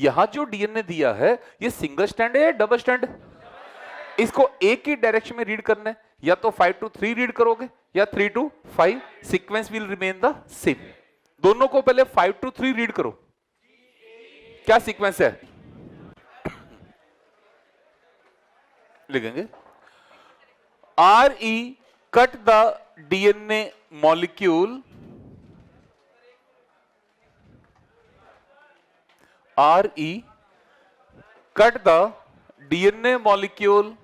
यहां जो डीएनए दिया है ये सिंगल स्टैंड है या डबल स्टैंड? इसको एक ही डायरेक्शन में रीड करना है, या तो 5 to 3 रीड करोगे या 3 to 5, sequence will remain the same. दोनों को पहले 5 to 3 रीड करो, क्या सीक्वेंस है? लिखेंगे RE cut the DNA molecule, RE cut the DNA molecule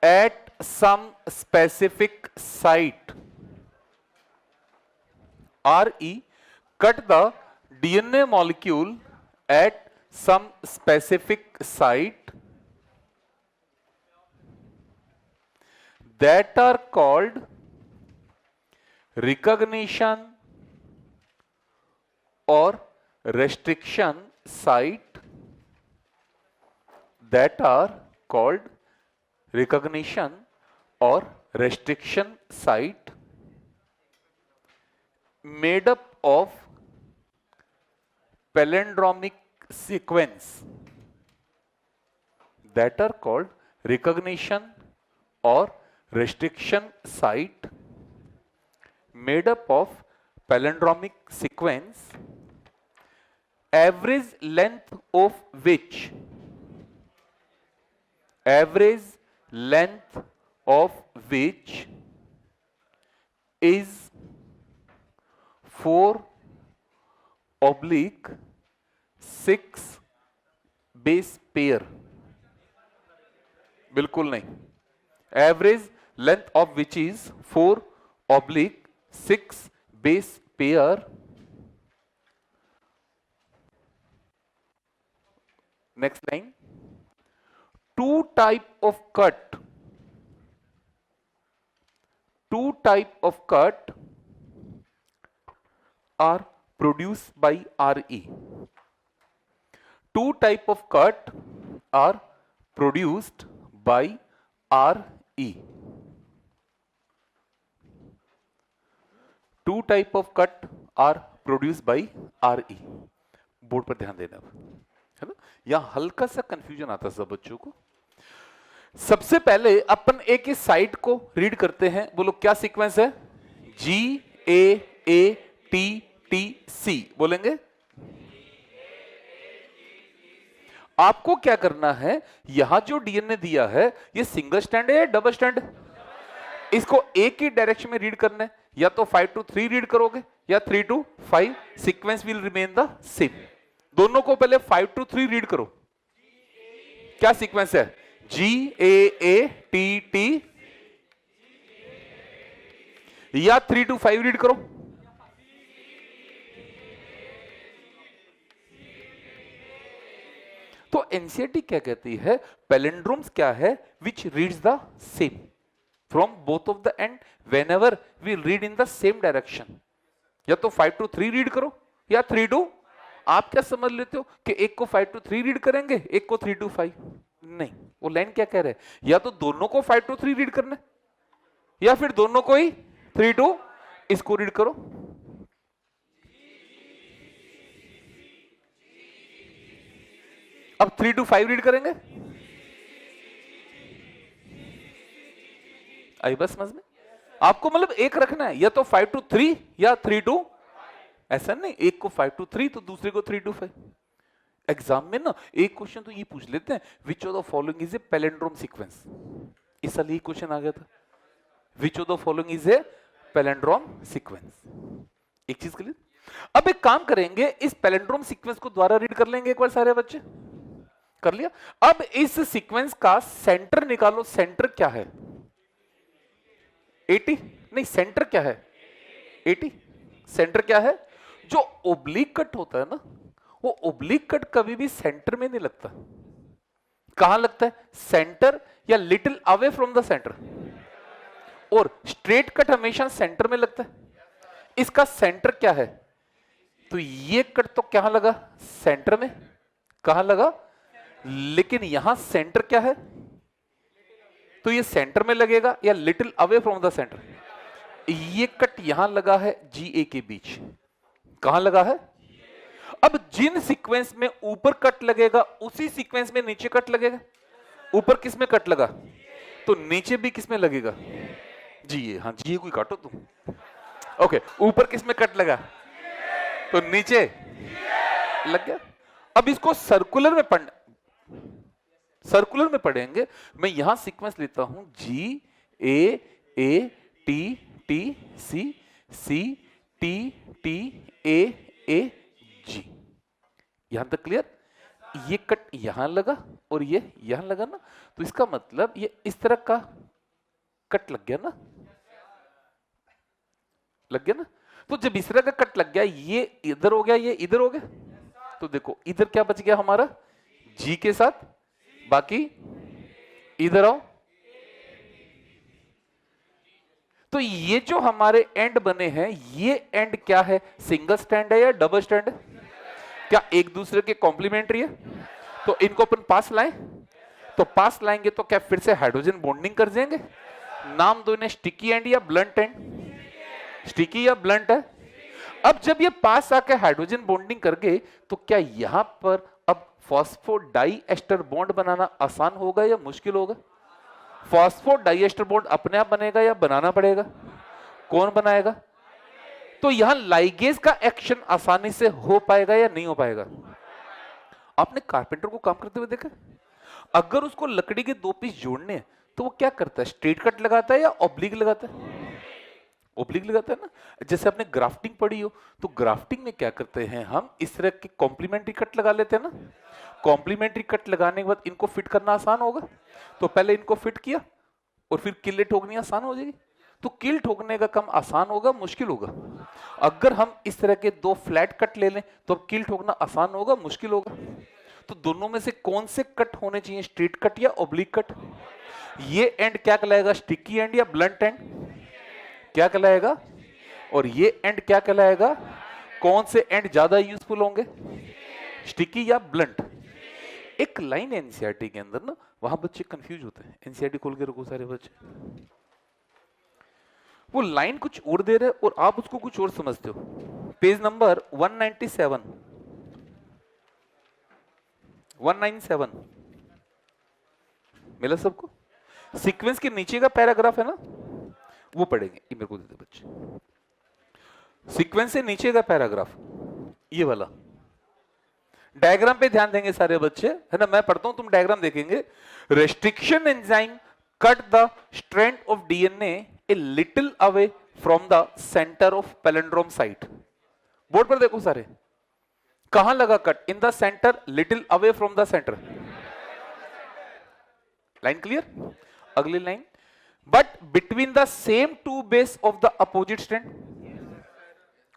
at some specific site. RE cut the DNA molecule at some specific site that are called recognition or restriction site, that are called recognition or restriction site, made up of palindromic sequence, that are called recognition or restriction site, made up of palindromic sequence, average length of which is 4/6 base pair। बिल्कुल नहीं, average length of which is 4/6 base pair, next line, two type of cut are produced by RE। Two type of cut are produced by RE। Two type of cut are produced by RE। Board पर ध्यान देना है ना, यहां हल्का सा confusion आता है सब बच्चों को। सबसे पहले अपन एक ही साइट को रीड करते हैं, बोलो क्या सीक्वेंस है? GAATTC बोलेंगे। आपको क्या करना है, यहां जो डीएनए दिया है ये सिंगल स्टैंड है या डबल स्टैंड? इसको एक ही डायरेक्शन में रीड करना है, या तो 5 to 3 रीड करोगे या 3 to 5, sequence will remain the same. दोनों को पहले 5 to 3 रीड करो, क्या सीक्वेंस है? GAATT, या 3 to 5 रीड करो। तो एनसीईआरटी क्या कहती है? पैलिंड्रोम्स क्या है? Which reads the same from both of the end whenever we read in the same direction. या तो 5 to 3 रीड करो या 3 to, आप क्या समझ लेते हो कि एक को 5 to 3 रीड करेंगे, एक को 3 to 5? नहीं, वो लाइन क्या कह रहे हैं, या तो दोनों को 5 to 3 रीड करना है या फिर दोनों को ही 3 to, इसको रीड करो। अब 3 to 5 रीड करेंगे, आई बस समझ में? आपको मतलब एक रखना है, या तो 5 to 3 या 3 to, ऐसा नहीं एक को 5 to 3 तो दूसरे को 3 to 5। एग्जाम में ना एक क्वेश्चन तो ये पूछ लेते हैं, which of the following is a palindrome sequence. इस साल ये क्वेश्चन आ गया था, which of the following is a palindrome sequence. एक चीज के लिए अब एक काम करेंगे, इस पैलिंड्रोम सीक्वेंस को द्वारा रीड कर लेंगे एक बार सारे बच्चे, कर लिया? अब इस सीक्वेंस का सेंटर निकालो, सेंटर क्या है? 80 नहीं, सेंटर क्या है? 80। सेंटर क्या है? जो ओब्लिक कट होता है ना, वो ओब्लिक कट कभी भी सेंटर में नहीं लगता। कहां लगता है? सेंटर या little away from the centre. और स्ट्रेट कट हमेशा सेंटर में लगता है। इसका सेंटर क्या है? तो ये कट तो क्या लगा? सेंटर में। कहां लगा? लेकिन यहां सेंटर क्या है? तो ये सेंटर में लगेगा या little away from the centre. ये कट यहां लगा है GA के बीच। कहां लगा है? अब जिन सीक्वेंस में ऊपर कट लगेगा उसी सीक्वेंस में नीचे कट लगेगा। ऊपर किस में कट लगा तो नीचे भी किस में लगेगा जी, ये हाँ जी, ये कोई काटो तुम। ओके, ऊपर किस में कट लगा तो नीचे लग गया। अब इसको सर्कुलर में सर्कुलर में पढ़ेंगे। मैं यहां सीक्वेंस लेता हूं G A T T C C T T A G. यहां तक क्लियर? ये कट यहां लगा और ये यहां लगा ना, तो इसका मतलब ये इस तरह का कट लग गया ना, लग गया ना। तो जब इस तरह का कट लग गया, ये इधर हो गया, ये इधर हो गया, तो देखो इधर क्या बच गया हमारा जी के साथ, बाकी इधर आओ। तो ये जो हमारे एंड बने हैं, ये एंड क्या है, सिंगल स्टैंड है या डबल स्टैंड है? क्या एक दूसरे के कॉम्प्लीमेंट्री है? तो इनको अपन पास लाएं, तो पास लाएंगे तो क्या फिर से हाइड्रोजन बॉन्डिंग कर देंगे? नाम दो इन्हें, स्टिकी एंड या ब्लंट एंड? स्टिकी या ब्लंट है? अब जब ये पास आके हाइड्रोजन बॉन्डिंग कर गए, तो क्या यहां पर अब फॉस्फोडाइएस्टर बॉन्ड बनाना आसान होगा या मुश्किल होगा? फॉस्फोडाइएस्टर बॉन्ड अपने आप बनेगा या बनाना पड़ेगा? कौन बनाएगा? तो यहां लाइगेज का एक्शन आसानी से हो पाएगा या नहीं हो पाएगा? आपने कारपेंटर को काम करते हुए देखा? अगर उसको लकड़ी के दो पीस जोड़ने हैं तो वो क्या करता है, स्ट्रेट कट लगाता है या ऑब्लिक लगाता है? ऑब्लिक लगाता है ना। जैसे आपने ग्राफ्टिंग पढ़ी हो, तो ग्राफ्टिंग में क्या करते हैं, हम इस तरह के कॉम्प्लीमेंट्री कट लगा लेते हैं ना। कॉम्प्लीमेंट्री कट लगाने के बाद इनको फिट करना आसान होगा, तो पहले इनको फिट किया और फिर किले ठोकनी आसान हो जाएगी। तो किल ठोकने का काम आसान होगा मुश्किल होगा? अगर हम इस तरह के दो फ्लैट कट ले लें तो अब किल ठोकना आसान होगा मुश्किल होगा? तो दोनों में से कौन से कट होने चाहिए, स्ट्रेट कट या ऑब्लिक कट? ये एंड क्या कहलाएगा, स्टिकी एंड या ब्लंट एंड? क्या कहलाएगा? और ये एंड क्या कहलाएगा? कौन से एंड ज्यादा यूजफुल होंगे, स्टिकी या ब्लंट? एक लाइन एनसीईआरटी के अंदर ना, वहां बच्चे कंफ्यूज होते हैं। एनसीईआरटी खोल के रखो सारे बच्चे, वो लाइन कुछ और दे रहे और आप उसको कुछ और समझते हो। पेज नंबर 197 197 मिला सबको? सीक्वेंस के नीचे का पैराग्राफ है ना, वो पढ़ेंगे। ये मेरे को दे दे बच्चे, सीक्वेंस से नीचे का पैराग्राफ, ये वाला डायग्राम पे ध्यान देंगे सारे बच्चे, है ना। मैं पढ़ता हूं, तुम डायग्राम देखेंगे। Restriction enzyme cut the strand of DNA a little away from the centre of palindrome site. Board पर देखो सारे, कहां लगा cut? In the centre, little away from the centre. Line clear? अगली line, but between the same two base of the opposite strand.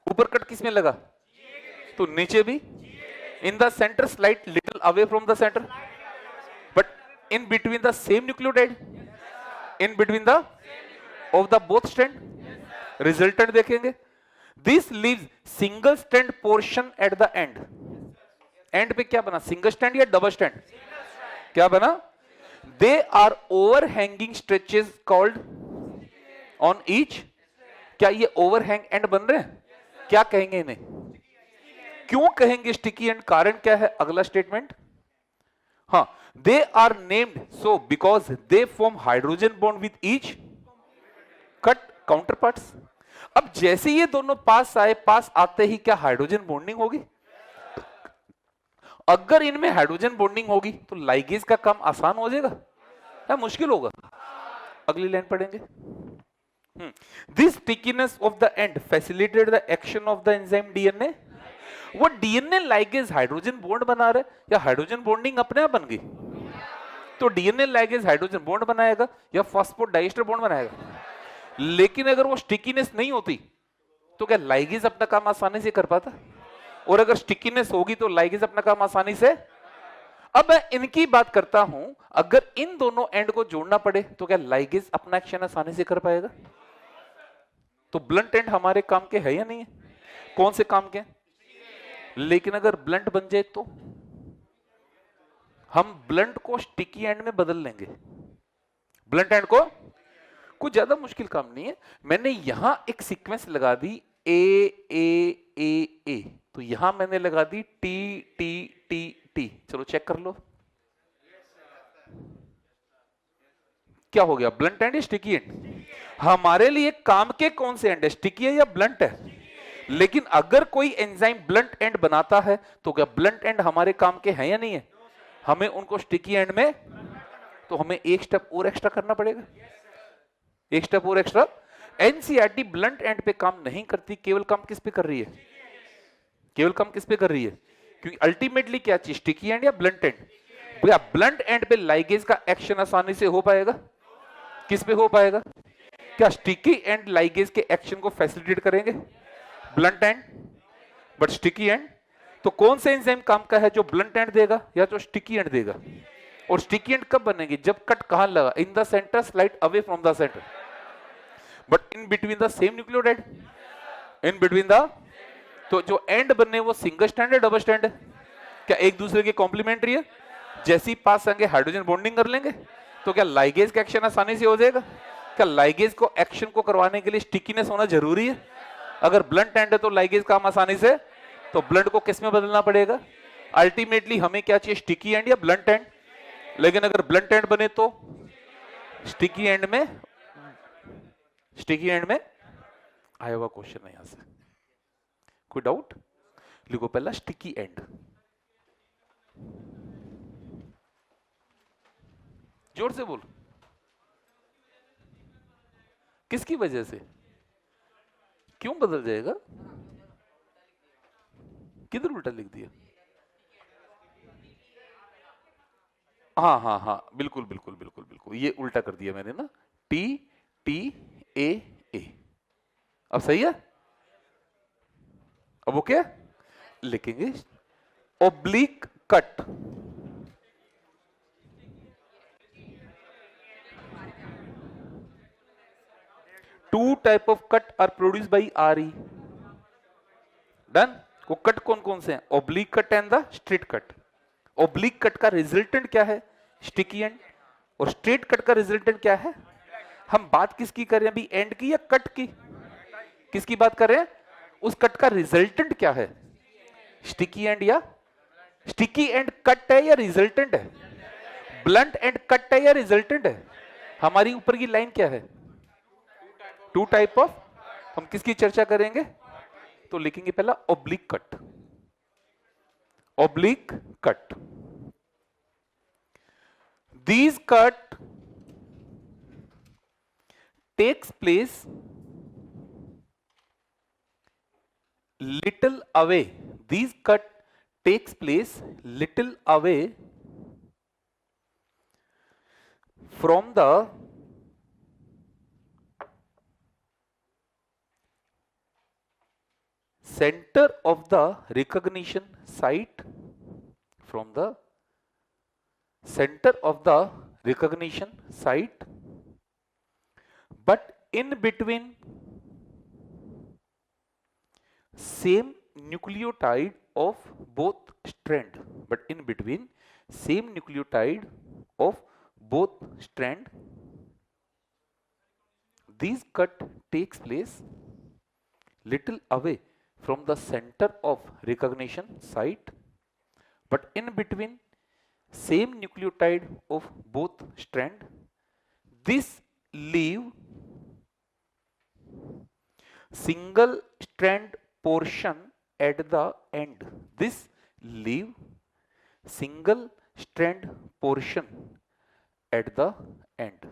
ऊपर cut किसमें लगा? तो नीचे भी। In the centre slight little away from the centre, but in between the same nucleotide, in between the of the both strand. Resultant देखेंगे, this leaves single strand portion at the end. End पे क्या बना, single strand या double strand? क्या बना? They are overhanging stretches called on each. क्या ये overhang and बन रहे हैं? क्या कहेंगे इन्हें? क्यों कहेंगे स्टिकी एंड? कारण क्या है? अगला स्टेटमेंट, हाँ, they are named so because they form hydrogen bond with each cut counterparts. अब जैसे ये दोनों पास आए, पास आते ही क्या हाइड्रोजन बॉन्डिंग होगी? अगर इनमें हाइड्रोजन बॉन्डिंग होगी तो लाइगेज का काम आसान हो जाएगा या मुश्किल होगा? अगली लाइन पढ़ेंगे, this stickiness of the and facilitate the action of the enzyme DNA. वो डीएनए लाइगेज हाइड्रोजन बॉन्ड बना रहे या हाइड्रोजन बॉन्डिंग अपने आप बन गई? तो डीएनए लाइगेज हाइड्रोजन बॉन्ड बनाएगा या फॉस्फोडाइएस्टर बॉन्ड बनाएगा। लेकिन अगर वो स्टिकीनेस नहीं होती तो क्या लाइगेज अपना काम आसानी से कर पाता? और अगर स्टिकीनेस होगी तो लाइगेज अपना काम आसानी से। अब मैं इनकी बात करता हूं, अगर इन दोनों एंड को जोड़ना पड़े तो क्या लाइगेज अपना एक्शन आसानी से कर पाएगा? तो ब्लंट एंड हमारे काम के है या नहीं है? कौन से काम के? लेकिन अगर ब्लंट बन जाए तो हम ब्लंट को स्टिकी एंड में बदल लेंगे। ब्लंट एंड को कुछ ज्यादा मुश्किल काम नहीं है। मैंने यहां एक सीक्वेंस लगा दी, ए ए ए ए, तो यहां मैंने लगा दी टी टी टी टी। चलो चेक कर लो क्या हो गया, ब्लंट एंड या स्टिकी एंड? हमारे लिए काम के कौन से एंड है, स्टिकी है या ब्लंट है? लेकिन अगर कोई एंजाइम ब्लंट एंड बनाता है तो क्या ब्लंट एंड हमारे काम के हैं या नहीं है? हमें उनको स्टिकी एंड में, तो हमें एक स्टेप और एक्स्ट्रा करना पड़ेगा, एक स्टेप और एक्स्ट्रा। एनसीईआरटी ब्लंट एंड पे काम नहीं करती, केवल काम किस पे कर रही है? केवल काम किस पे कर रही है? क्योंकि अल्टीमेटली क्या चीज, स्टिकी एंड या ब्लंट एंड? भैया ब्लंट एंड पे लाइगेज का एक्शन आसानी से हो पाएगा, किस पे हो पाएगा? क्या स्टिकी एंड लाइगेज के एक्शन को फैसिलिटेट करेंगे? Blunt and, but sticky and. तो कौन से एंजाइम काम का है, जो ब्लंट एंड देगा या जो स्टिकी एंड देगा? और स्टिकी एंड कब बनेगी, जब कट कहां लगा, इन the centre, slide away from the centre, but in between the same nucleotide, in between the. तो जो एंड बनने वो सिंगल स्टैंड है, डबल स्टैंड है? क्या एक दूसरे के कॉम्प्लीमेंट्री है? जैसे ही पास आएंगे हाइड्रोजन बॉन्डिंग कर लेंगे, तो क्या लाइगेज का एक्शन आसानी से हो जाएगा? क्या लाइगेज को एक्शन को करवाने के लिए स्टिकीनेस होना जरूरी है? अगर ब्लंट एंड है तो लाइगेज काम आसानी से, तो ब्लंट को किस में बदलना पड़ेगा? अल्टीमेटली हमें क्या चाहिए, स्टिकी एंड या ब्लंट एंड? लेकिन अगर ब्लंट एंड बने तो स्टिकी एंड में, स्टिकी एंड में आया हुआ क्वेश्चन है यहां से, कोई डाउट? लिखो पहला स्टिकी एंड, जोर से बोल, किसकी वजह से, क्यों बदल जाएगा? किधर उल्टा लिख दिया? हाँ हाँ हाँ, बिल्कुल बिल्कुल बिल्कुल बिल्कुल, ये उल्टा कर दिया मैंने ना, टी टी ए ए। अब सही है? अब ओके लिखेंगे, oblique cut, two type of cut are produce by R E. Done. वो कट कौन कौन से हैं, oblique cut and the straight cut. Oblique cut का रिजल्टेंट क्या है, स्टिकी एंड। और स्ट्रेट कट का रिजल्टेंट क्या है? हम बात किसकी कर रहे हैं अभी, एंड की या कट की? किसकी बात कर रहे हैं? उस कट का रिजल्टेंट क्या है, स्टिकी एंड या? स्टिकी एंड कट है या रिजल्टेंट है? ब्लंट एंड कट है या रिजल्टेंट है? हमारी ऊपर की लाइन क्या है, टू टाइप ऑफ। हम किसकी चर्चा करेंगे, तो लिखेंगे पहला oblique cut, oblique cut. These cut takes place little away. These cut takes place little away from the center of the recognition site, from the center of the recognition site, but in between same nucleotide of both strand, but in between same nucleotide of both strand, these cut takes place little away from the center of recognition site, but in between same nucleotide of both strand. This leave single strand portion at the end. This leave single strand portion at the end.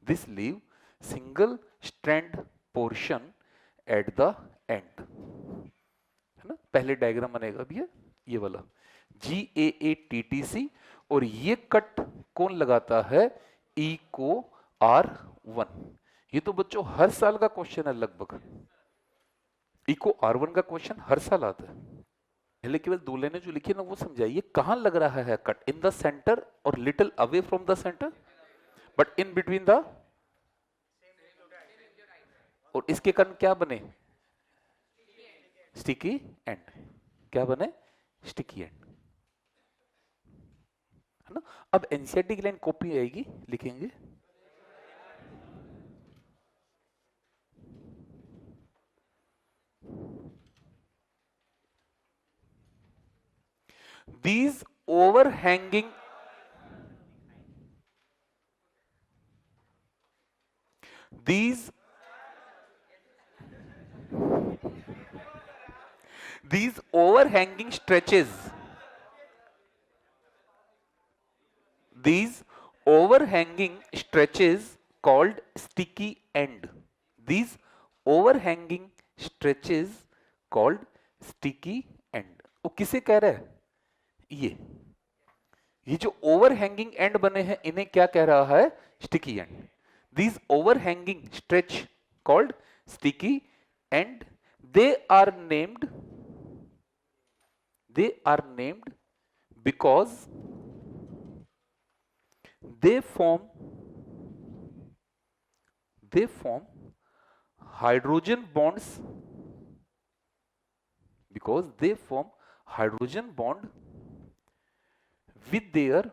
This leave single strand portion at the end, है ना? पहले diagram बनेगा भैया ये वाला, GAATTC, और ये cut कौन लगाता है, इको R1। ये तो बच्चों हर साल का क्वेश्चन है लगभग, इको R1 का क्वेश्चन हर साल आता है। पहले केवल दो लाइनें जो लिखी ना वो समझाइए, कहां लग रहा है कट, इन द सेंटर और little away from the centre, but in between the, और इसके कारण क्या बने, स्टिकी एंड। क्या बने, स्टिकी एंड, है ना? अब एनसीईआरटी की लाइन कॉपी आएगी, लिखेंगे these overhanging these these overhanging stretches these overhanging stretches called sticky end. These overhanging stretches called sticky end. वो किसे कह रहा है? ये जो ओवरहैंगिंग एंड बने हैं इन्हें क्या कह रहा है? Sticky and. These overhanging stretch called sticky end, they are named because they form hydrogen bonds, because they form hydrogen bond with their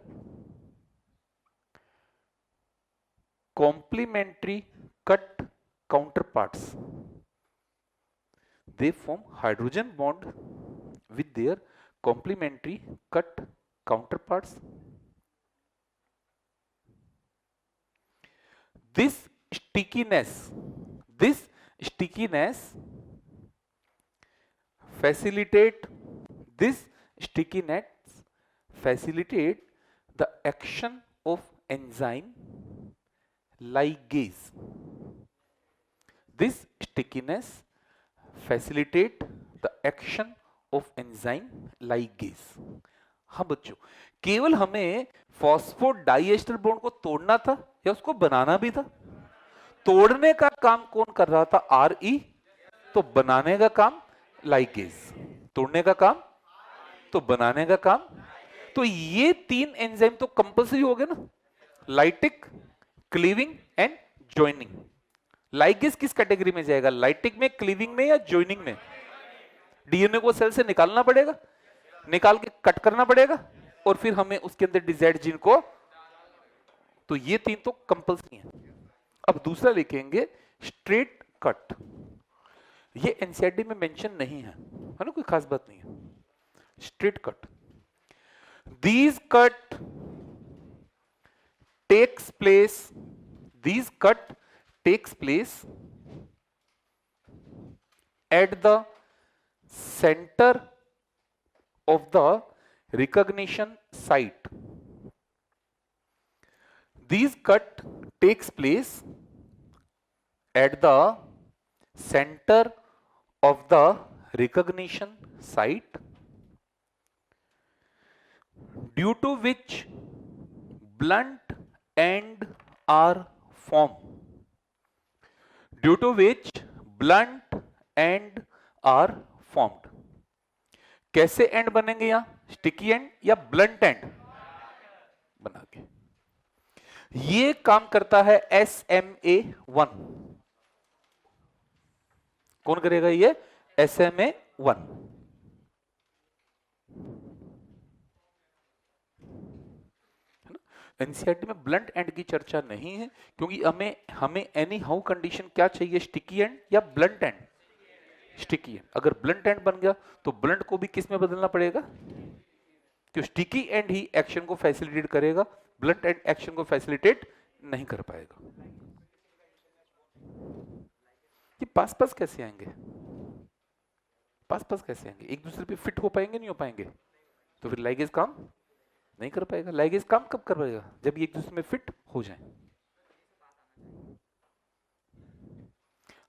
complementary cut counterparts. They form hydrogen bond with their complementary cut counterparts. This stickiness facilitate the action of enzyme ligase. This stickiness facilitate the action of enzyme ligase. हाँ बच्चों, केवल हमें phosphodiester bond को तोड़ना था या उसको बनाना भी था? तोड़ने का काम कौन कर रहा था? आरई. तो बनाने का काम लाइगेज. तोड़ने का काम तो बनाने का काम. तो ये तीन एंजाइम तो कंपल्सरी हो गए ना, lytic, cleaving and joining. Ligase किस कैटेगरी में जाएगा? लाइटिक में, क्लीविंग में या जॉइनिंग में? डीएनए को सेल से निकालना पड़ेगा, निकाल के कट करना पड़ेगा और फिर हमें उसके अंदर डिजायर्ड जीन को. तो ये तीन तो कंपल्सरी है. अब दूसरा लिखेंगे स्ट्रेट कट. ये एनसीईआरटी में मेंशन नहीं है ना, कोई खास बात नहीं है. Straight cut. These cut takes place at the center of the recognition site. These cut takes place at the center of the recognition site, due to which blunt end are formed. Due to which blunt end are formed. कैसे and बनेंगे यहां? Sticky and या blunt and बना के. ये काम करता है SMA1. कौन करेगा ये? SMA1. एनसीईआरटी में ब्लंट एंड की चर्चा नहीं है क्योंकि हमें एनी हाउ कंडीशन क्या चाहिए? स्टिकी एंड या ब्लंट एंड? Sticky and. अगर ब्लंट एंड बन गया तो ब्लंट को भी किस में बदलना पड़ेगा? तो स्टिकी एंड ही एक्शन को फैसिलिटेट करेगा, ब्लंट एंड एक्शन को फैसिलिटेट नहीं कर पाएगा. ये पास पास कैसे आएंगे? पास पास कैसे आएंगे? एक दूसरे पे फिट हो पाएंगे? नहीं हो पाएंगे. तो फिर लाइगेज काम नहीं कर पाएगा. लाइगेज काम कब कर पाएगा? जब ये एक दूसरे में फिट हो जाए.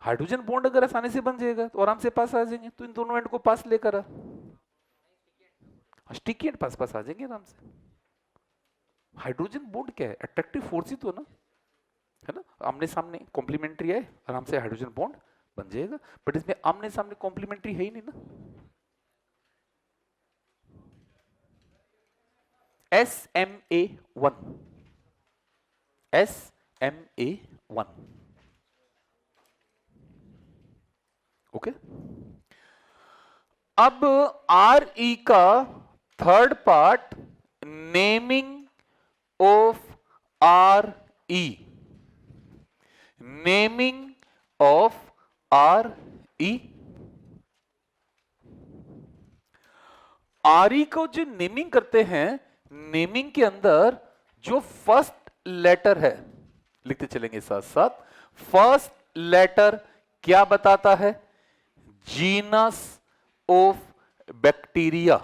हाइड्रोजन बॉन्ड अगर आसानी से बन जाएगा तो आराम से पास आ जाएंगे. तो इन दोनों एंड को पास लेकर आ, स्टिकी एंड पास पास आ जाएंगे आराम से. हाइड्रोजन बॉन्ड क्या है? अट्रैक्टिव फोर्स ही तो ना, है ना. आमने सामने कॉम्प्लीमेंट्री है, आराम से हाइड्रोजन बॉन्ड बन जाएगा. बट इसमें आमने सामने कॉम्प्लीमेंट्री है ही नहीं ना. SMA1. SMA1. ओके. अब RE का third part, naming of RE. Naming of RE. आरी को जो नेमिंग करते हैं, नेमिंग के अंदर जो फर्स्ट लेटर है, लिखते चलेंगे साथ साथ, फर्स्ट लेटर क्या बताता है? Genus of bacteria.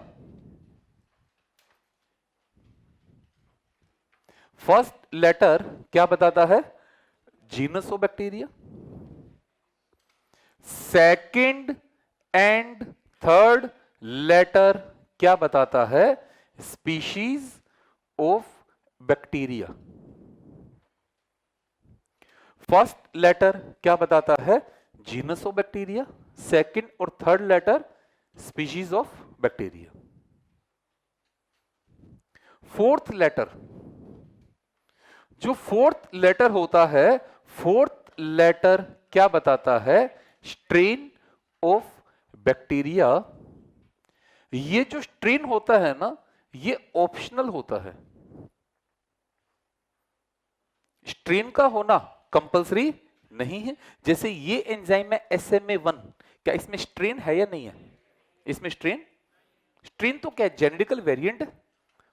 First letter क्या बताता है? Genus of bacteria. Second and third letter क्या बताता है? Species of bacteria. First letter क्या बताता है? Genus of bacteria. सेकंड और थर्ड letter species of bacteria. Fourth letter, जो फोर्थ लेटर होता है, फोर्थ लेटर क्या बताता है? Strain of bacteria. ये जो स्ट्रेन होता है ना, ये ऑप्शनल होता है। स्ट्रेन का होना कंपलसरी नहीं है। जैसे ये एंजाइम है SMA1, क्या इसमें स्ट्रेन है या नहीं है? इसमें स्ट्रेन, स्ट्रेन तो क्या जेनेटिकल वेरिएंट है,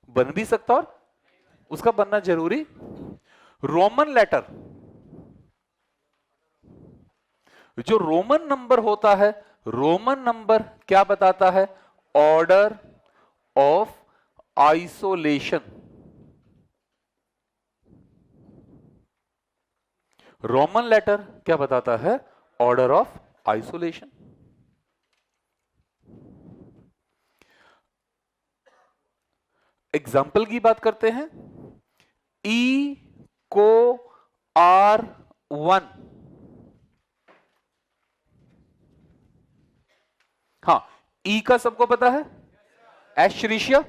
बन भी सकता और उसका बनना जरूरी। रोमन लेटर, जो रोमन नंबर होता है, रोमन नंबर क्या बताता है? Order of isolation. Roman letter क्या बताता है? Order of isolation. एग्जाम्पल की बात करते हैं। E को R1, हाँ E का सबको पता है, एशरीशिया।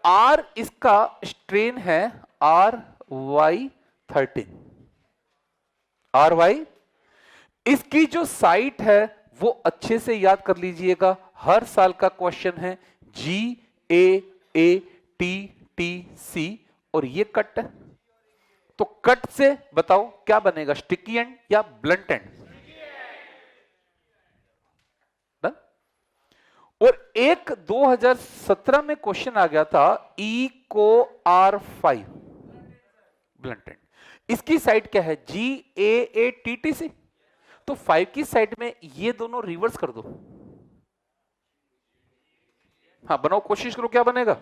R इसका स्ट्रेन है RY13। RY, इसकी जो साइट है वो अच्छे से याद कर लीजिएगा, हर साल का क्वेश्चन है। GAATTC और ये कट है, तो कट से बताओ क्या बनेगा? स्टिकी एंड या ब्लंट एंड? और एक 2017 में क्वेश्चन आ गया था, E को R5, ब्लंट एंड। इसकी साइड क्या है? GAATTC। तो 5 की साइड में ये दोनों रिवर्स कर दो। हाँ बनाओ, कोशिश करो, क्या बनेगा?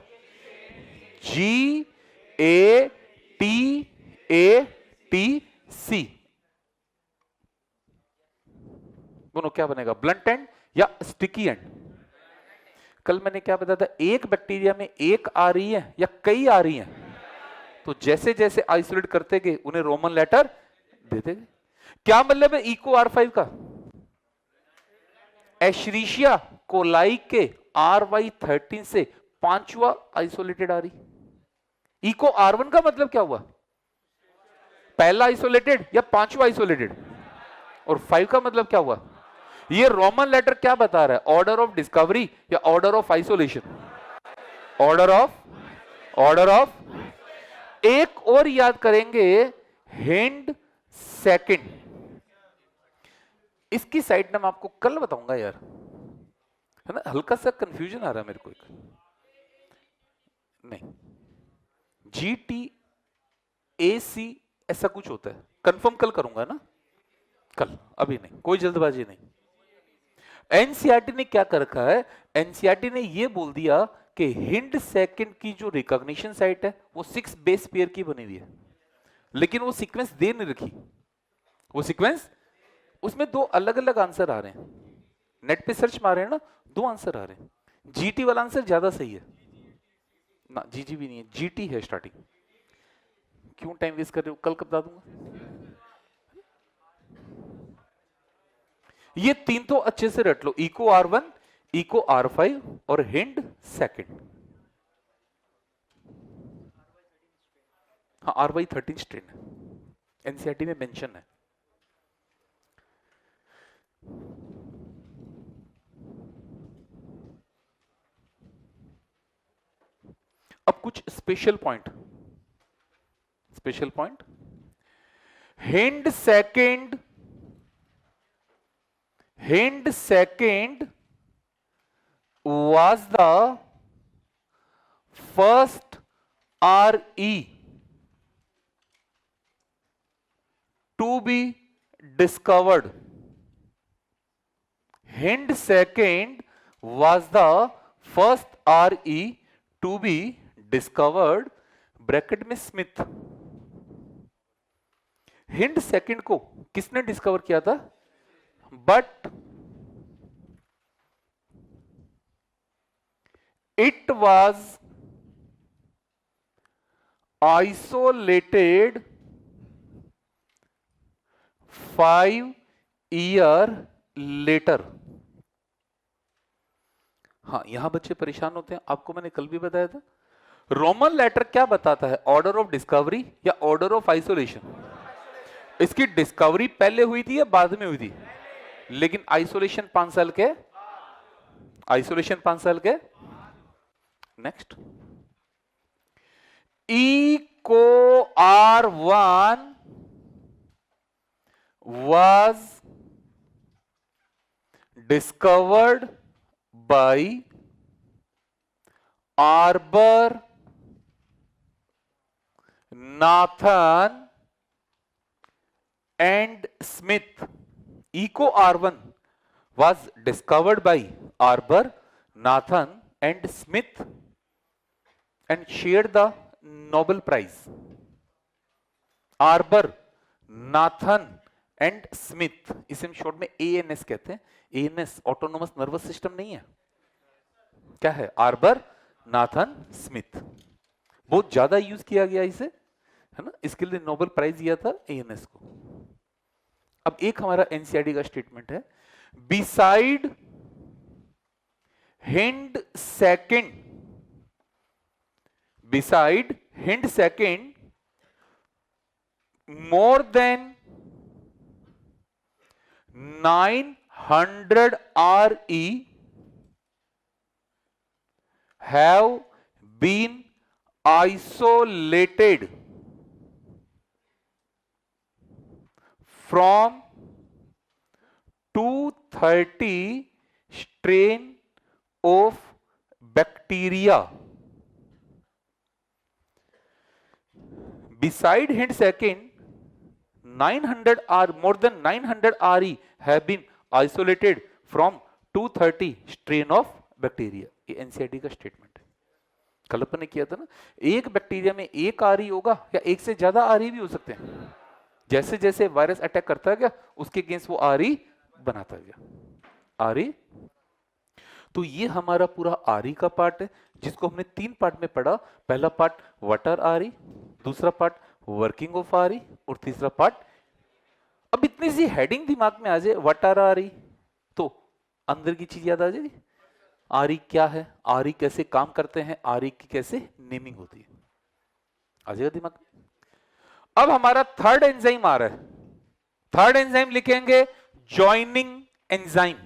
GATATC। दोनों क्या बनेगा? ब्लंट एंड या स्टिकी एंड? कल मैंने क्या बताया था, एक बैक्टीरिया में एक आ रही है या कई आ रही हैं, तो जैसे जैसे आइसोलेट करते गए उन्हें रोमन लेटर देते गए। क्या मतलब है इको R5 का? एशरीशिया कोलाई के RY13 से पांचवा आइसोलेटेड आ रही। इको R1 का मतलब क्या हुआ? पहला आइसोलेटेड या पांचवा आइसोलेटेड? और 5 का मतलब क्या हुआ? ये रोमन लेटर क्या बता रहा है? ऑर्डर ऑफ डिस्कवरी या order of isolation? Order of. एक और याद करेंगे, हिंड सेकंड। इसकी साइड ना मैं आपको कल बताऊंगा यार, है ना, हल्का सा कंफ्यूजन आ रहा है मेरे को। एक नहीं, GTAC ऐसा कुछ होता है, कंफर्म कल करूंगा ना, कल, अभी नहीं, कोई जल्दबाजी नहीं। एनसीईआरटी ने क्या कर रखा है? एनसीईआरटी ने यह बोल दिया कि हिंड सेकंड की जो रिकॉग्निशन साइट है वो 6 बेस पेयर की बनी हुई है, लेकिन वो सीक्वेंस दे नहीं रखी। वो सीक्वेंस, उसमें दो अलग अलग आंसर आ रहे हैं, नेट पे सर्च मारे हैं ना, दो आंसर आ रहे हैं। जीटी वाला आंसर ज्यादा सही है ना, जीजी भी नहीं है, जीटी है स्टार्टिंग। क्यों टाइम वेस्ट कर रहे हो, कल बता दूंगा। ये तीन तो अच्छे से रट लो, इको R1, इको R5 और हिंड सेकंड। हाँ RY13 स्ट्रेन है, एनसीईआरटी में मेंशन है। अब कुछ special point, hind second was the first RE to be discovered. Hind second was the first RE to be discovered. Bracket में Smith. Hind second को किसने डिस्कवर किया था? But it was isolated 5 years later. हाँ, यहां बच्चे परेशान होते हैं. आपको मैंने कल भी बताया था. रोमन लेटर क्या बताता है? ऑर्डर ऑफ डिस्कवरी या ऑर्डर ऑफ आइसोलेशन? इसकी डिस्कवरी पहले हुई थी या बाद में हुई थी? लेकिन आइसोलेशन 5 साल के. आइसोलेशन 5 साल के. Next, ECO R1 was discovered by Arbor, Nathan and Smith. ECO R1 was discovered by Arbor, Nathan and Smith and shared the Nobel Prize. Arbor, Nathan and Smith, इसे हम शॉर्ट में ANS कहते हैं. ANS autonomous nervous system नहीं है. क्या है? Arbor, Nathan, Smith. बहुत ज्यादा यूज किया गया इसे, है ना. इसके लिए नोबेल प्राइज दिया था ANS को. अब एक हमारा NCERT का स्टेटमेंट है, beside hind second, beside hind second, more than 900 RE have been isolated from 230 strain of bacteria. Beside hind second, 900 or more than 900 RE have been isolated from 230 strain of bacteria. ये NCERT का statement है. कल अपन ने किया था ना, एक bacteria में एक RE होगा या एक से ज्यादा RE भी हो सकते हैं. जैसे जैसे वायरस अटैक करता गया उसके अगेंस्ट वो RE बनाता गया. RE. तो ये हमारा पूरा RE का पार्ट है, जिसको हमने 3 पार्ट में पढ़ा. पहला पार्ट व्हाट आर RE, दूसरा पार्ट वर्किंग ऑफ RE और तीसरा पार्ट. अब इतनी सी हेडिंग दिमाग में आ जाए, व्हाट आर RE, तो अंदर की चीज याद आ जाएगी. RE क्या है, RE कैसे काम करते हैं, RE की कैसे नेमिंग होती है, आ जाएगा दिमाग में. अब हमारा थर्ड एंजाइम आ रहा है. थर्ड एंजाइम लिखेंगे joining enzyme.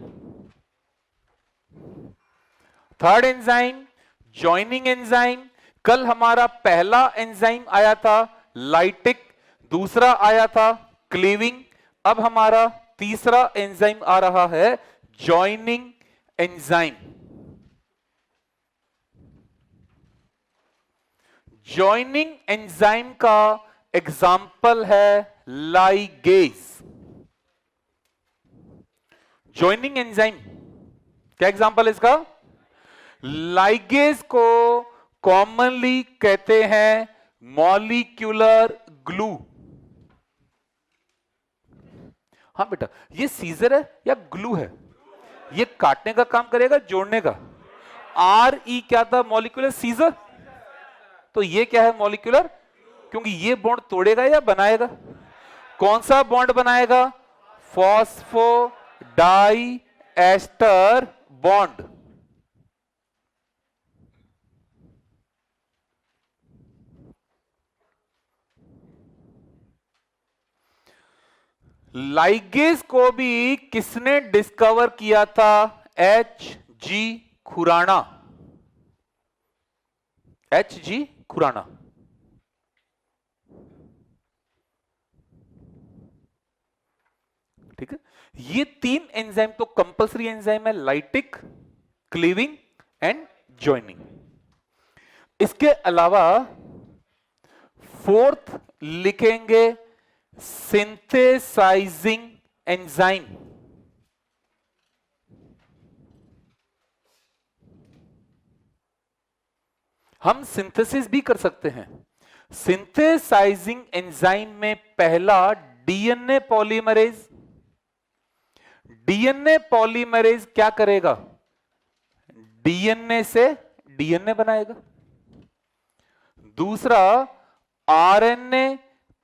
Third enzyme joining enzyme. कल हमारा पहला एंजाइम आया था लाइटिक, दूसरा आया था क्लीविंग. अब हमारा तीसरा एंजाइम आ रहा है जॉइनिंग एंजाइम. जॉइनिंग एंजाइम का एग्जाम्पल है लाइगेज. जॉइनिंग एंजाइम क्या एग्जाम्पल है इसका? लाइगेज को कॉमनली कहते हैं मॉलिक्यूलर ग्लू. हाँ बेटा, ये सीजर है या ग्लू है? ये काटने का काम करेगा, जोड़ने का. RE क्या था? Molecular scissor. तो ये क्या है? मॉलिक्यूलर, क्योंकि ये बॉन्ड तोड़ेगा या बनाएगा? कौन सा बॉन्ड बनाएगा? Phosphodiester bond. Ligase को भी किसने डिस्कवर किया था? HG खुराना. HG खुराना. ठीक है. ये 3 एंजाइम तो कंपल्सरी एंजाइम है, लाइटिक, क्लीविंग एंड ज्वाइनिंग। इसके अलावा फोर्थ लिखेंगे सिंथेसाइजिंग एंजाइम। हम सिंथेसिस भी कर सकते हैं। सिंथेसाइजिंग एंजाइम में पहला डीएनए पॉलीमरेज। डीएनए पॉलीमरेज क्या करेगा? डीएनए से डीएनए बनाएगा। दूसरा आरएनए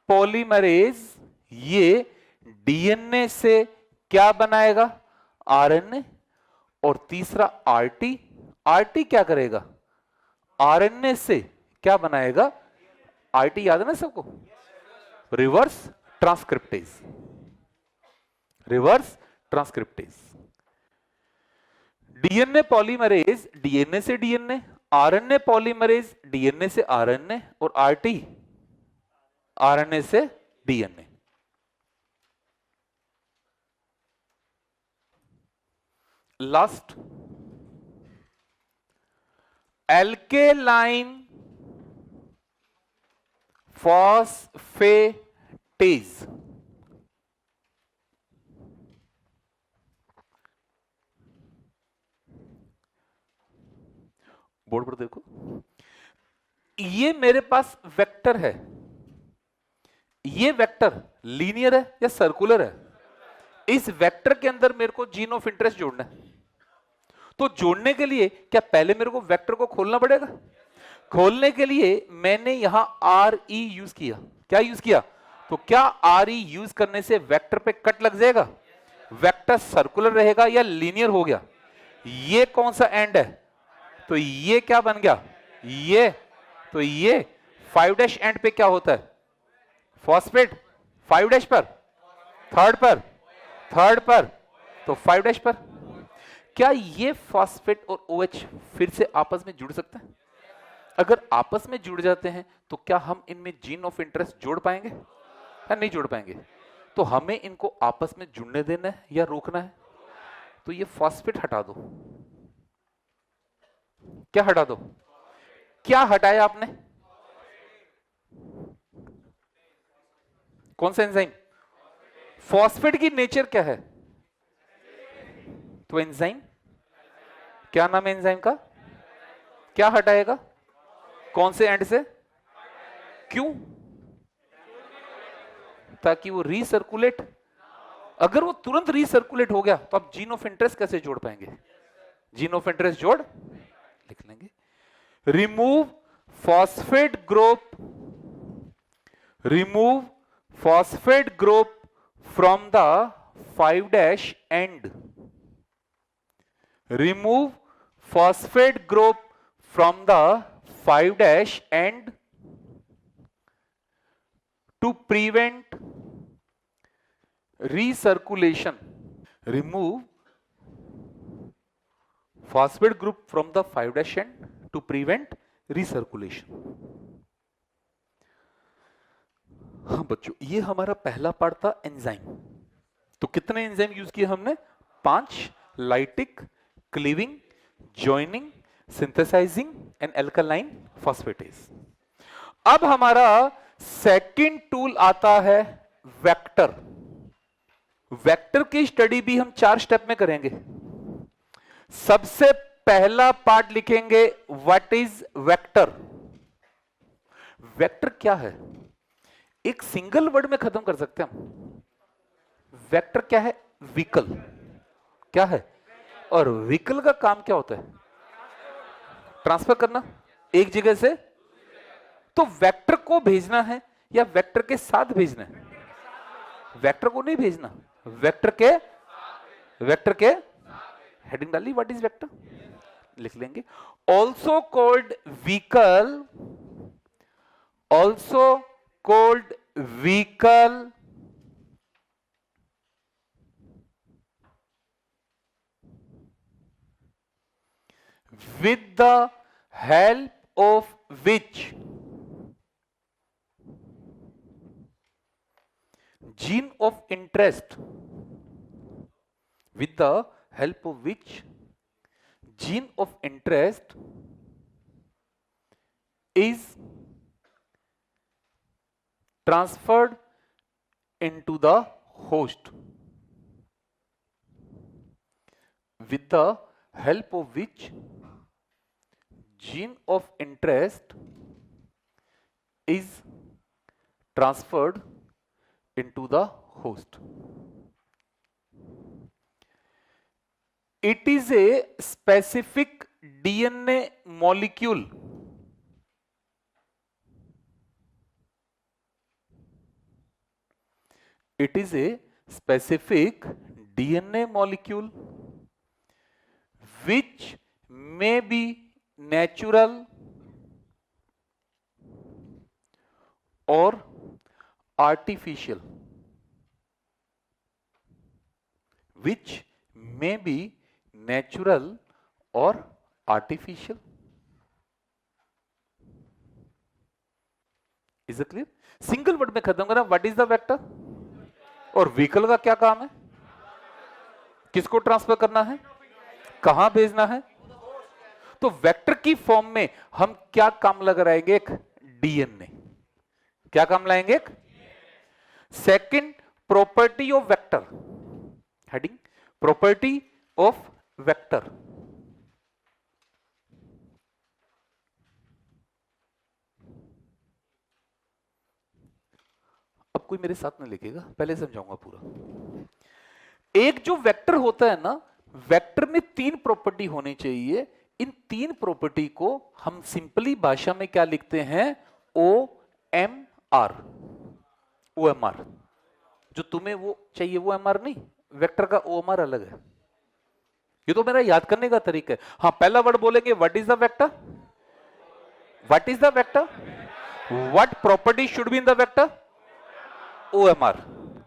पॉलीमरेज, ये डीएनए से क्या बनाएगा? आरएनए। और तीसरा आरटी, आरटी क्या करेगा? आरएनए से क्या बनाएगा? आरटी याद है ना सबको? Reverse transcriptase. Reverse transcriptase. DNA polymerase DNA से डीएनए, आरएनए पॉलीमरेज डीएनए से आरएनए, और आरटी आरएनए से DNA. Last alkaline phosphatase. Board पर देखो, ये मेरे पास वेक्टर है। ये वेक्टर लीनियर है या सर्कुलर है? इस वेक्टर के अंदर मेरे को जीन ऑफ इंटरेस्ट जोड़ना है। तो जोड़ने के लिए क्या पहले मेरे को वेक्टर को खोलना पड़ेगा? खोलने के लिए मैंने यहां आर ई यूज किया। क्या यूज किया? तो क्या आर ई यूज करने से वेक्टर पे कट लग जाएगा? वेक्टर सर्कुलर रहेगा या लीनियर हो गया? ये कौन सा एंड है? तो ये क्या बन गया? ये। तो ये 5' एंड पे क्या होता है? फॉस्फेट। 5' पर, थर्ड पर, थर्ड पर, तो 5' पर। क्या ये फॉस्फेट और OH फिर से आपस में जुड़ सकते हैं? अगर आपस में जुड़ जाते हैं तो क्या हम इनमें जीन ऑफ इंटरेस्ट जोड़ पाएंगे या नहीं जोड़ पाएंगे? तो हमें इनको आपस में जुड़ने देना है या रोकना है? तो ये फॉस्फेट हटा दो। क्या हटा दो? क्या हटाया आपने? कौन सा एंजाइम? फॉस्फेट की नेचर क्या है? तो एंजाइम। क्या नाम है एंजाइम का? क्या हटाएगा? कौन से एंड से? क्यों? ताकि वो रीसर्कुलेट। अगर वो तुरंत रीसर्कुलेट हो गया तो आप जीन ऑफ इंटरेस्ट कैसे जोड़ पाएंगे? जीन ऑफ इंटरेस्ट जोड़ लिख लेंगे। Remove phosphate group, remove phosphate group from the 5' and. Remove phosphate group from the 5' end to prevent recirculation. Remove phosphate group from the 5' end to prevent recirculation. हाँ बच्चों, ये हमारा पहला पार्ट था enzyme. तो कितने एंजाइम यूज किए हमने? 5। Lytic, cleaving, joining, synthesising and alkaline phosphatase. अब हमारा सेकंड टूल आता है वेक्टर। वेक्टर की स्टडी भी हम 4 स्टेप में करेंगे। सबसे पहला पार्ट लिखेंगे व्हाट इज वेक्टर। वेक्टर क्या है? एक सिंगल वर्ड में खत्म कर सकते हैं हम। वेक्टर क्या है? व्हीकल। क्या है? और व्हीकल का काम क्या होता है? ट्रांसफर करना एक जगह से। तो वेक्टर को भेजना है या वेक्टर के साथ भेजना है? वेक्टर को नहीं भेजना, वेक्टर के हेडिंग डाली। व्हाट इज वेक्टर लिख लेंगे। Also called vehicle, also called vehicle with the help of which gene of interest, with the help of which gene of interest is transferred into the host with the help of which gene of interest is transferred into the host. It is a specific DNA molecule which may be natural or artificial. Which may be natural or artificial. Is it clear? Single word में खत्म करना. What is the vector और vehicle का क्या काम है? किसको transfer करना है, कहां भेजना है. तो वेक्टर की फॉर्म में हम क्या काम लगा रहेंगे? एक डीएनए. क्या काम लाएंगे? एक second property of vector. Heading property of vector. अब कोई मेरे साथ में लिखेगा, पहले समझाऊंगा पूरा. एक जो वेक्टर होता है ना, वेक्टर में तीन प्रॉपर्टी होनी चाहिए. इन तीन प्रॉपर्टी को हम सिंपली भाषा में क्या लिखते हैं? O M R. O M R. जो तुम्हें वो चाहिए वो एम आर नहीं, वेक्टर का ओ एम आर अलग है. ये तो मेरा याद करने का तरीका है. हाँ, पहला वर्ड बोलेंगे what is the vector. What is the vector. What property should be in the vector? O M R.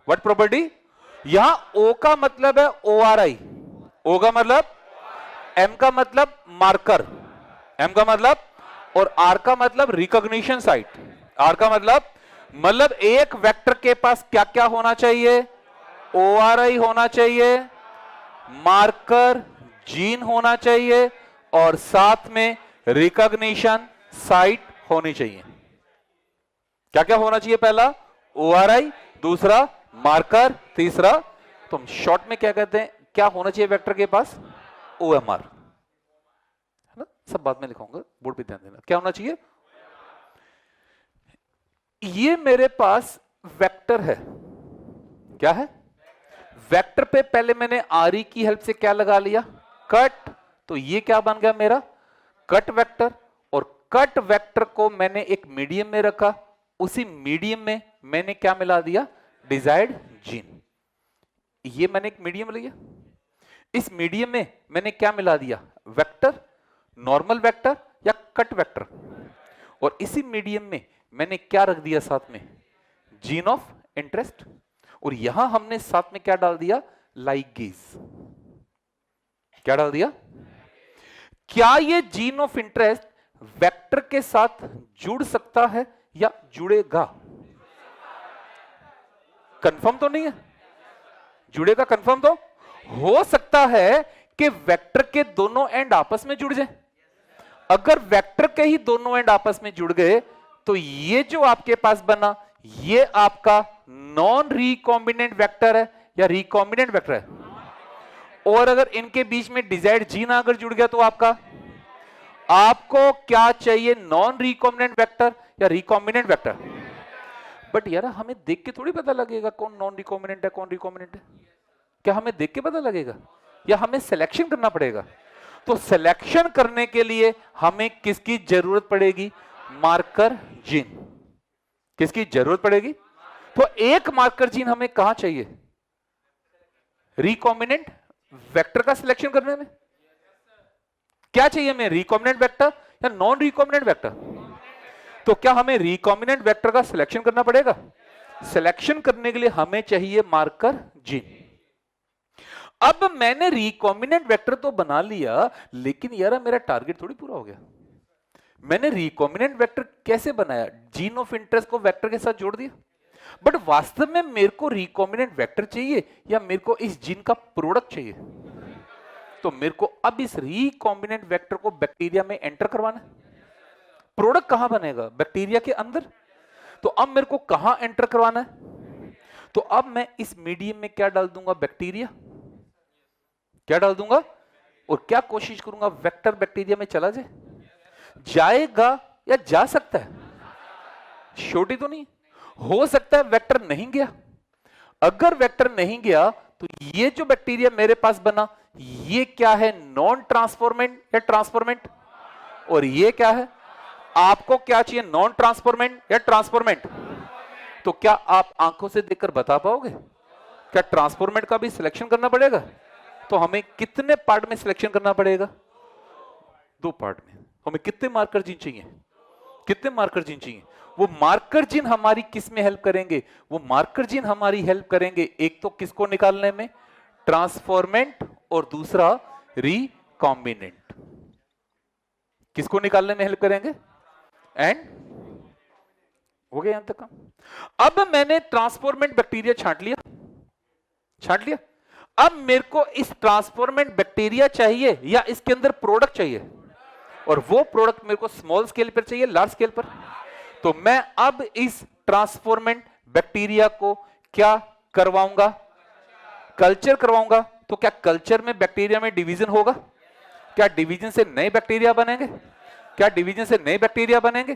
What property. यहां ओ का मतलब है ओ आर आई. ओ का मतलब, एम का मतलब मार्कर, एम का मतलब, और आर का मतलब रिकॉग्निशन साइट. आर का मतलब एक वेक्टर के पास क्या क्या होना चाहिए? ओ आर आई होना चाहिए, मार्कर जीन होना चाहिए, और साथ में रिकॉग्निशन साइट होनी चाहिए. क्या क्या होना चाहिए? पहला ओ आर आई, दूसरा मार्कर, तीसरा, तो हम शॉर्ट में क्या कहते हैं, क्या होना चाहिए वेक्टर के पास? ओ एम आर. है ना? सब बाद में लिखाऊंगा, बोर्ड पे ध्यान देना. क्या होना चाहिए? ये मेरे पास वेक्टर है. क्या है? वेक्टर पे पहले मैंने आर ई की हेल्प से क्या लगा लिया? कट. तो ये क्या बन गया मेरा? Cut vector. और कट वेक्टर को मैंने एक मीडियम में रखा. उसी मीडियम में मैंने क्या मिला दिया? Desired gene. ये मैंने एक मीडियम लिया. इस मीडियम में मैंने क्या मिला दिया? वेक्टर, नॉर्मल वेक्टर या कट वेक्टर. और इसी मीडियम में मैंने क्या रख दिया साथ में? Gene of interest. और यहां हमने साथ में क्या डाल दिया? लाइगेज. क्या डाल दिया? क्या ये जीन ऑफ इंटरेस्ट वेक्टर के साथ जुड़ सकता है या जुड़ेगा? कंफर्म तो नहीं है? जुड़ेगा कंफर्म तो हो सकता है कि वेक्टर के दोनों एंड आपस में जुड़ जाए. अगर वेक्टर के ही दोनों एंड आपस में जुड़ गए तो ये जो आपके पास बना, ये आपका नॉन रिकॉम्बिनेंट वेक्टर है या रिकॉम्बिनेंट वेक्टर है. और अगर इनके बीच में डिजायर्ड जीन अगर जुड़ गया तो आपको क्या चाहिए? नॉन रिकॉम्बिनेंट वेक्टर या रिकॉम्बिनेंट वेक्टर. बट यार हमें देख के थोड़ी पता लगेगा कौन नॉन रिकॉम्बिनेंट है कौन रिकॉम्बिनेंट है. क्या हमें देख के पता लगेगा या हमें सिलेक्शन करना पड़ेगा? तो सिलेक्शन करने के लिए हमें किसकी जरूरत पड़ेगी? Marker gene. किसकी जरूरत पड़ेगी? तो एक मार्कर जीन हमें कहां चाहिए? रिकॉम्बिनेंट वेक्टर का सिलेक्शन करने में. क्या चाहिए हमें? रिकॉम्बिनेंट वेक्टर या नॉन रिकॉम्बिनेंट वेक्टर? तो क्या हमें रिकॉम्बिनेंट वेक्टर का सिलेक्शन करना पड़ेगा? सिलेक्शन करने के लिए हमें चाहिए मार्कर जीन. अब मैंने रिकॉम्बिनेंट वेक्टर तो बना लिया, लेकिन यार मेरा टारगेट थोड़ी पूरा हो गया. मैंने रिकॉम्बिनेंट वेक्टर कैसे बनाया? जीन ऑफ इंटरेस्ट को वेक्टर के साथ जोड़ दिया. बट वास्तव में मेरे को रिकॉम्बिनेंट वेक्टर चाहिए या मेरे को इस जीन का प्रोडक्ट चाहिए? तो मेरे को अब इस रिकॉम्बिनेंट वेक्टर को बैक्टीरिया में एंटर करवाना है। प्रोडक्ट कहां बनेगा? बैक्टीरिया के अंदर। तो अब मेरे को कहां एंटर करवाना है? तो अब मैं इस मीडियम में क्या डाल दूंगा? बैक्टीरिया। क्या डाल दूंगा? और क्या कोशिश करूंगा वेक्टर बैक्टीरिया में चला जाए? जाएगा या जा सकता है? छोटी तो नहीं हो सकता है वेक्टर नहीं गया। अगर वेक्टर नहीं गया तो ये जो बैक्टीरिया मेरे पास बना ये क्या है? नॉन ट्रांसफॉर्मेंट या ट्रांसफॉर्मेंट? और ये क्या है? आपको क्या चाहिए? नॉन ट्रांसफॉर्मेंट या ट्रांसफॉर्मेंट? तो क्या आप आंखों से देखकर बता पाओगे? क्या ट्रांसफॉर्मेंट का भी सिलेक्शन करना पड़ेगा? तो हमें कितने पार्ट में सिलेक्शन करना पड़ेगा? 2 पार्ट में। हमें कितने मार्कर जीन चाहिए? कितने मार्कर जीन चाहिए? वो मार्कर जीन हमारी किस में हेल्प करेंगे? वो मार्कर जीन हमारी हेल्प करेंगे एक तो किसको निकालने में? ट्रांसफॉर्मेंट, और दूसरा रिकॉम्बिनेंट। किसको निकालने में हेल्प करेंगे? एंड हो गया यहां तक काम। अब मैंने ट्रांसफॉर्मेंट बैक्टीरिया छांट लिया। अब मेरे को इस ट्रांसफॉर्मेंट बैक्टीरिया चाहिए या इसके अंदर प्रोडक्ट चाहिए? और वो प्रोडक्ट मेरे को स्मॉल स्केल पर चाहिए, लार्ज स्केल पर। तो मैं अब इस ट्रांसफॉर्मेंट बैक्टीरिया को क्या करवाऊंगा? कल्चर करवाऊंगा। तो क्या कल्चर में बैक्टीरिया में डिवीजन होगा? क्या डिवीजन से नए बैक्टीरिया बनेंगे? क्या डिवीजन से नए बैक्टीरिया बनेंगे?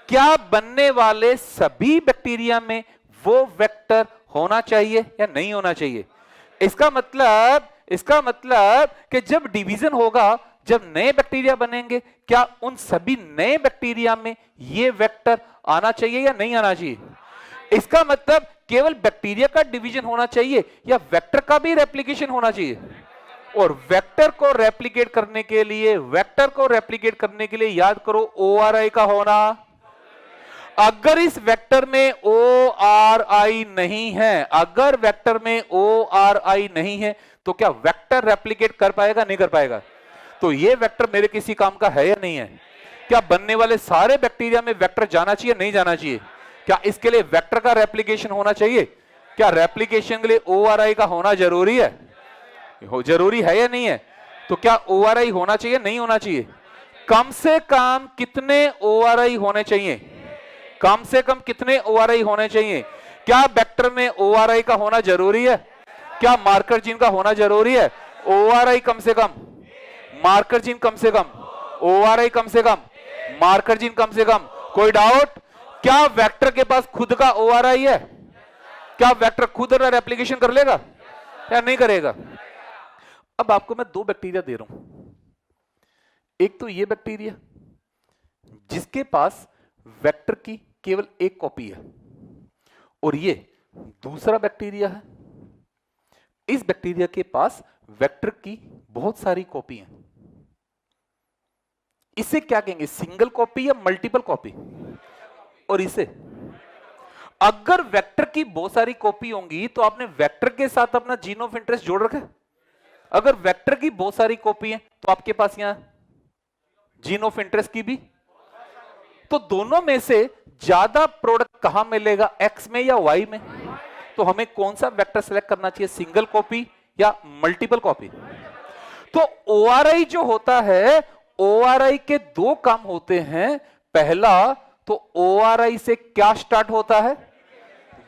क्या बनने वाले सभी बैक्टीरिया में वो वेक्टर होना चाहिए या नहीं होना चाहिए? इसका मतलब कि जब डिवीजन होगा, जब नए बैक्टीरिया बनेंगे, क्या उन सभी नए बैक्टीरिया में ये वेक्टर आना चाहिए या नहीं आना चाहिए? इसका मतलब केवल बैक्टीरिया का डिवीजन होना चाहिए या वेक्टर का भी रेप्लिकेशन होना चाहिए? और वेक्टर को रेप्लिकेट करने के लिए याद करो ORI का होना। अगर इस वेक्टर में ORI नहीं है, अगर वेक्टर में ORI नहीं है तो क्या वेक्टर रेप्लिकेट कर पाएगा? नहीं कर पाएगा। तो ये वेक्टर मेरे किसी काम का है या नहीं है? क्या बनने वाले सारे बैक्टीरिया में वेक्टर जाना चाहिए, नहीं जाना चाहिए? क्या इसके लिए वेक्टर का रेप्लिकेशन होना चाहिए? क्या रेप्लिकेशन के लिए ORI का होना जरूरी है? जरूरी है या नहीं है? तो क्या ORI होना चाहिए, नहीं होना चाहिए? कम से कम कितने ORI होने चाहिए? कम से कम कितने ORI होने चाहिए? क्या वेक्टर में ORI का होना जरूरी है? क्या मार्कर जीन का होना जरूरी है? ORI कम से कम, मार्कर जीन कम से कम, ORI कम से कम, मार्कर जीन कम से कम। कोई डाउट? क्या वेक्टर के पास खुद का ORI है? क्या वेक्टर खुद रेप्लिकेशन कर लेगा या नहीं करेगा? अब आपको मैं 2 बैक्टीरिया दे रहा हूं। एक तो ये बैक्टीरिया जिसके पास वेक्टर की केवल एक कॉपी है, और ये दूसरा बैक्टीरिया है, इस बैक्टीरिया के पास वेक्टर की बहुत सारी कॉपी है। इसे क्या कहेंगे? सिंगल कॉपी या मल्टीपल कॉपी? और इसे अगर वेक्टर की बहुत सारी कॉपी होंगी तो आपने वेक्टर के साथ अपना जीन ऑफ इंटरेस्ट जोड़ रखा है। अगर वेक्टर की बहुत सारी कॉपी है तो आपके पास यहां जीन ऑफ इंटरेस्ट की भी। तो दोनों में से ज्यादा प्रोडक्ट कहां मिलेगा? एक्स में या वाई में? तो हमें कौन सा वेक्टर सेलेक्ट करना चाहिए? सिंगल कॉपी या मल्टीपल कॉपी? तो ORI जो होता है, ORI के 2 काम होते हैं। पहला तो ORI से क्या स्टार्ट होता है?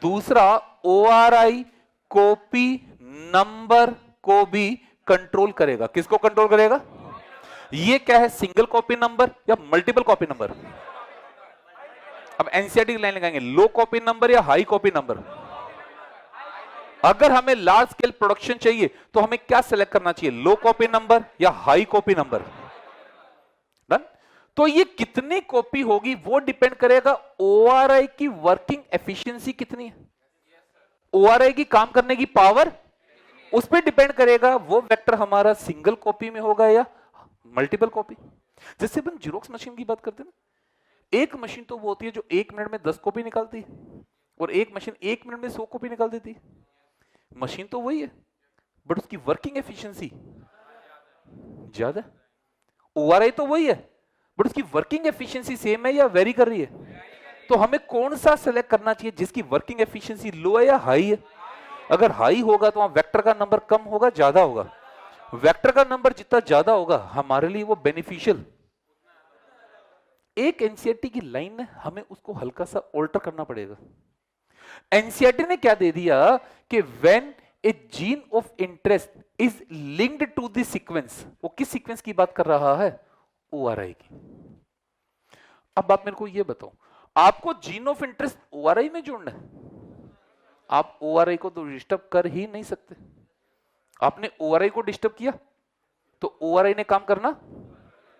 दूसरा ORI कॉपी नंबर को भी कंट्रोल करेगा। किसको कंट्रोल करेगा? ये क्या है? सिंगल कॉपी नंबर या मल्टीपल कॉपी नंबर? अब एनसीईआरटी की लाइन लगाएंगे, लो कॉपी नंबर या हाई कॉपी नंबर? अगर हमें लार्ज स्केल प्रोडक्शन चाहिए तो हमें क्या सिलेक्ट करना चाहिए? लो कॉपी नंबर या हाई कॉपी नंबर? डन। तो ये कितनी कॉपी होगी वो डिपेंड करेगा ORI की वर्किंग एफिशिएंसी कितनी है, ORI की काम करने की पावर, उस पर डिपेंड करेगा वो वेक्टर हमारा सिंगल कॉपी में होगा या मल्टीपल कॉपी। जैसे अपन जीरोक्स मशीन की बात करते हैं ना, एक मशीन तो वो होती है जो 1 मिनट में 10 कॉपी निकालती है, और एक मशीन 1 मिनट में 100 कॉपी निकाल देती है। मशीन तो वही है बट उसकी वर्किंग एफिशिएंसी ज्यादा है। ORI तो वही है बट उसकी वर्किंग एफिशिएंसी सेम है या वेरी कर रही है? तो हमें कौन सा सेलेक्ट करना चाहिए जिसकी वर्किंग एफिशिएंसी लो है या हाई है? अगर हाई होगा तो वहां वेक्टर का नंबर कम होगा, ज्यादा होगा? वेक्टर का नंबर जितना ज्यादा होगा हमारे लिए वो बेनिफिशियल। एक एनसीईआरटी की लाइन है, हमें उसको हल्का सा ऑल्टर करना पड़ेगा। एनसीईआरटी ने क्या दे दिया कि when a gene of interest is linked to the sequence, वो किस सीक्वेंस की बात कर रहा है? ओआरआई की। अब आप मेरे को ये बताओ, आपको जीन ऑफ इंटरेस्ट ओआरआई में जोड़ना है? आप ओआरआई को तो डिस्टर्ब कर ही नहीं सकते। आपने ओआरआई को डिस्टर्ब किया तो ओआरआई ने काम करना,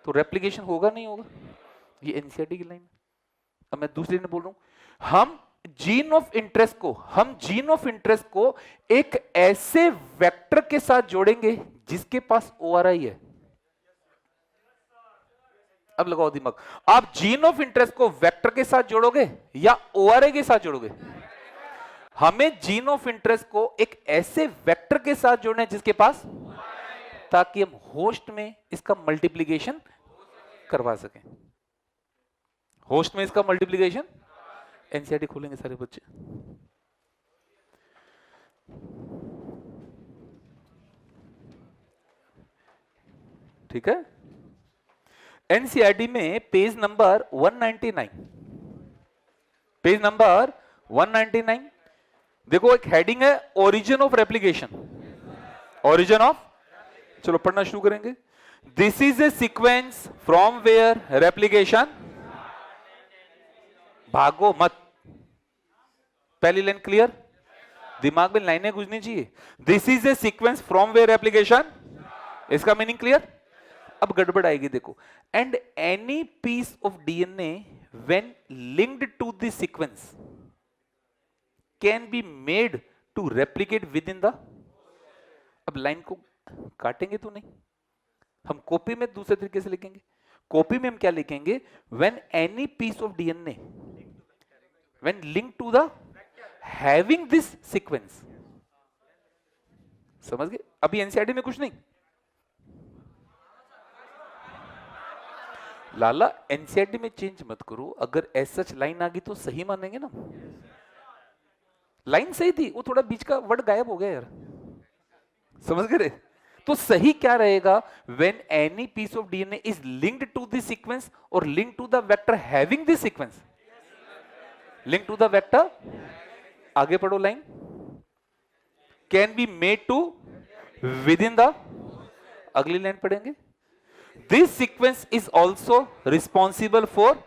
तो रेप्लिकेशन होगा नहीं होगा। ये एनसीईआरटी की लाइन। अब मैं दूसरी ने बोल रहा हूं, हम जीन ऑफ इंटरेस्ट को एक ऐसे वेक्टर के साथ जोड़ेंगे जिसके पास ओआरआई है। अब लगाओ दिमाग, आप जीन ऑफ इंटरेस्ट को वेक्टर के साथ जोड़ोगे या ओआरआई के साथ जोड़ोगे? हमें जीन ऑफ इंटरेस्ट को एक ऐसे वेक्टर के साथ जोड़ना है जिसके पास, ताकि हम होस्ट में इसका मल्टीप्लिकेशन करवा सकें। होस्ट में इसका मल्टीप्लिकेशन, एनसीईआरटी खोलेंगे सारे बच्चे। ठीक है, एनसीईआरटी में पेज नंबर 199, पेज नंबर 199 देखो, एक हेडिंग है origin of replication. Origin of, चलो पढ़ना शुरू करेंगे। This is a sequence from where replication, भागो मत, पहली लाइन क्लियर, दिमाग में लाइनें गुजरनी चाहिए। This is a sequence from where replication, इसका मीनिंग क्लियर। अब गड़बड़ आएगी देखो, and any piece of DNA when linked to the sequence can be made to replicate within the. अब लाइन को काटेंगे तो नहीं, हम कॉपी में दूसरे तरीके से लिखेंगे। कॉपी में हम क्या लिखेंगे? When any piece of DNA when link to the having this sequence. समझ गए? अभी एनसीईआरटी में कुछ नहीं। लाला एनसीईआरटी में चेंज मत करो, अगर ऐसा लाइन आ गई तो सही मानेंगे ना। लाइन सही थी, वो थोड़ा बीच का वर्ड गायब हो गया यार, समझ गए? तो सही क्या रहेगा? When any piece of DNA is linked to the sequence और link to the vector having the sequence, link to the vector. आगे पढ़ो line, can be made to within the. अगली लाइन पढ़ेंगे, this sequence is also responsible for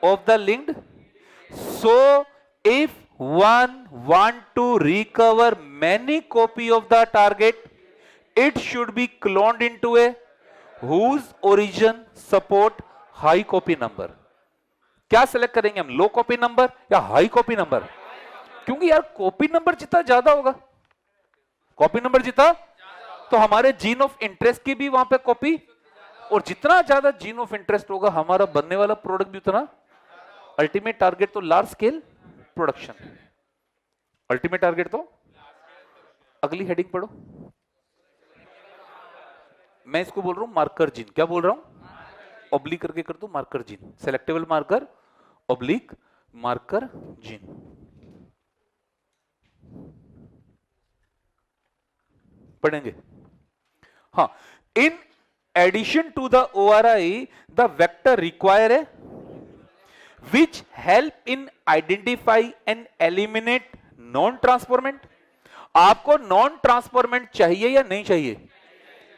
of the linked. So if one want to recover many copy of the target, it should be cloned into a whose origin support high copy number। क्या select करेंगे हम, लो copy number या high copy number? क्योंकि यार copy number जितना ज्यादा होगा, copy number जितना, तो हमारे जीन ऑफ इंटरेस्ट की भी वहां पे कॉपी, और जितना ज्यादा जीन ऑफ इंटरेस्ट होगा हमारा बनने वाला प्रोडक्ट भी उतना। अल्टीमेट टारगेट तो large scale production, ultimate target तो। अगली हेडिंग पढ़ो, मैं इसको बोल रहा हूं मार्कर जीन। क्या बोल रहा हूं? ऑब्लिक करके कर दो, marker gene, selectable marker oblique marker gene. पढ़ेंगे हाँ। In addition to the ORI the vector require है which help in identify and eliminate non transformant. आपको नॉन ट्रांसफॉर्मेंट चाहिए या नहीं चाहिए?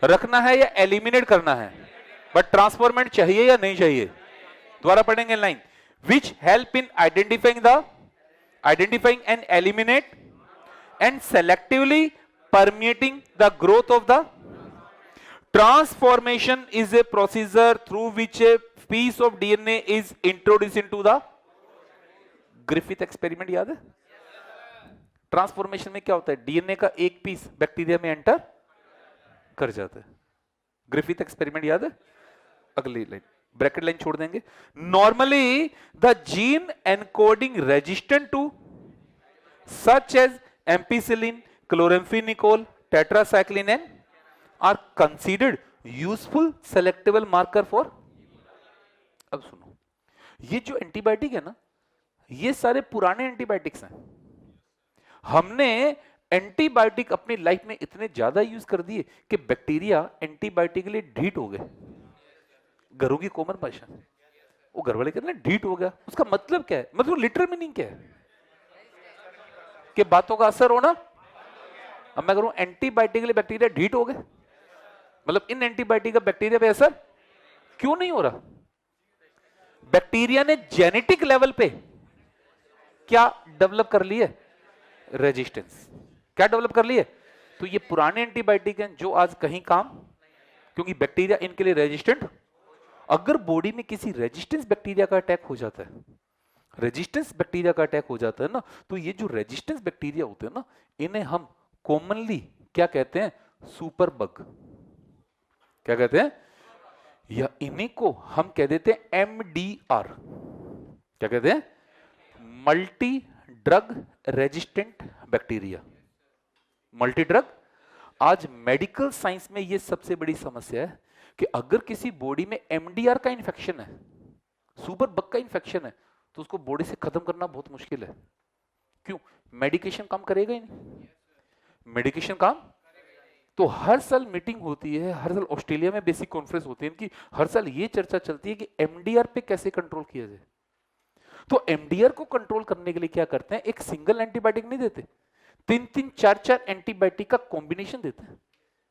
रखना है या एलिमिनेट करना है? बट ट्रांसफॉर्मेंट चाहिए या नहीं चाहिए? दोबारा पढ़ेंगे line, which help in identifying and eliminate and selectively permeating the growth of the transformation is a procedure through which a piece of DNA is introduced into the Griffith experiment. याद है? Transformation में क्या होता है? DNA का एक piece bacteria में enter कर जाता है। ग्रिफिथ एक्सपेरिमेंट याद है? अगली लाइन, ब्रैकेट लाइन छोड़ देंगे। Normally the gene encoding resistant to such as ampicillin, chloramphenicol, tetracycline and are considered useful selectable marker for. अब सुनो, ये जो एंटीबायोटिक है ना, ये सारे पुराने एंटीबायोटिक्स हैं। हमने एंटीबायोटिक अपनी लाइफ में इतने ज्यादा यूज कर दिए कि बैक्टीरिया एंटीबायोटिक के लिए ढीठ हो गए। घरों की कॉमन भाषा, वो घर वाले कहते हैं ढीठ हो गया। उसका मतलब क्या है? मतलब लिटरल मीनिंग क्या है? कि बातों का असर होना। अब मैं करूं एंटीबायोटिक के लिए बैक्टीरिया ढीठ हो गए, मतलब इन एंटीबायोटिक का बैक्टीरिया पे असर क्यों नहीं हो रहा? बैक्टीरिया ने जेनेटिक लेवल पे क्या डेवलप कर ली है? रेजिस्टेंस। क्या डेवलप कर ली है? तो ये पुराने एंटीबायोटिक हैं जो आज कहीं काम, क्योंकि बैक्टीरिया इनके लिए रेजिस्टेंट। अगर बॉडी में किसी रेजिस्टेंस बैक्टीरिया का अटैक हो जाता है, रेजिस्टेंस बैक्टीरिया का अटैक हो जाता है ना, तो ये जो रेजिस्टेंस बैक्टीरिया होते हैं ना, इन्हें हम कॉमनली क्या कहते हैं? Super bug. क्या कहते हैं? या इन्हीं को हम कह देते हैं एमडीआर। क्या कहते हैं? Multi drug resistant bacteria. Multi drug. आज मेडिकल साइंस में यह सबसे बड़ी समस्या है कि अगर किसी बॉडी में एमडीआर का इंफेक्शन है, सुपर बग का इंफेक्शन है, तो उसको बॉडी से खत्म करना बहुत मुश्किल है। क्यों? मेडिकेशन काम करेगा ही नहीं। मेडिकेशन काम तो हर साल मीटिंग होती है, हर साल ऑस्ट्रेलिया में बेसिक कॉन्फ्रेंस होती है इनकी, हर साल ये चर्चा चलती है कि एमडीआर पे कैसे कंट्रोल किया जाए। तो एमडीआर को कंट्रोल करने के लिए क्या करते हैं? एक सिंगल एंटीबायोटिक नहीं देते, 3-3, 4-4 एंटीबायोटिक का कॉम्बिनेशन देते हैं।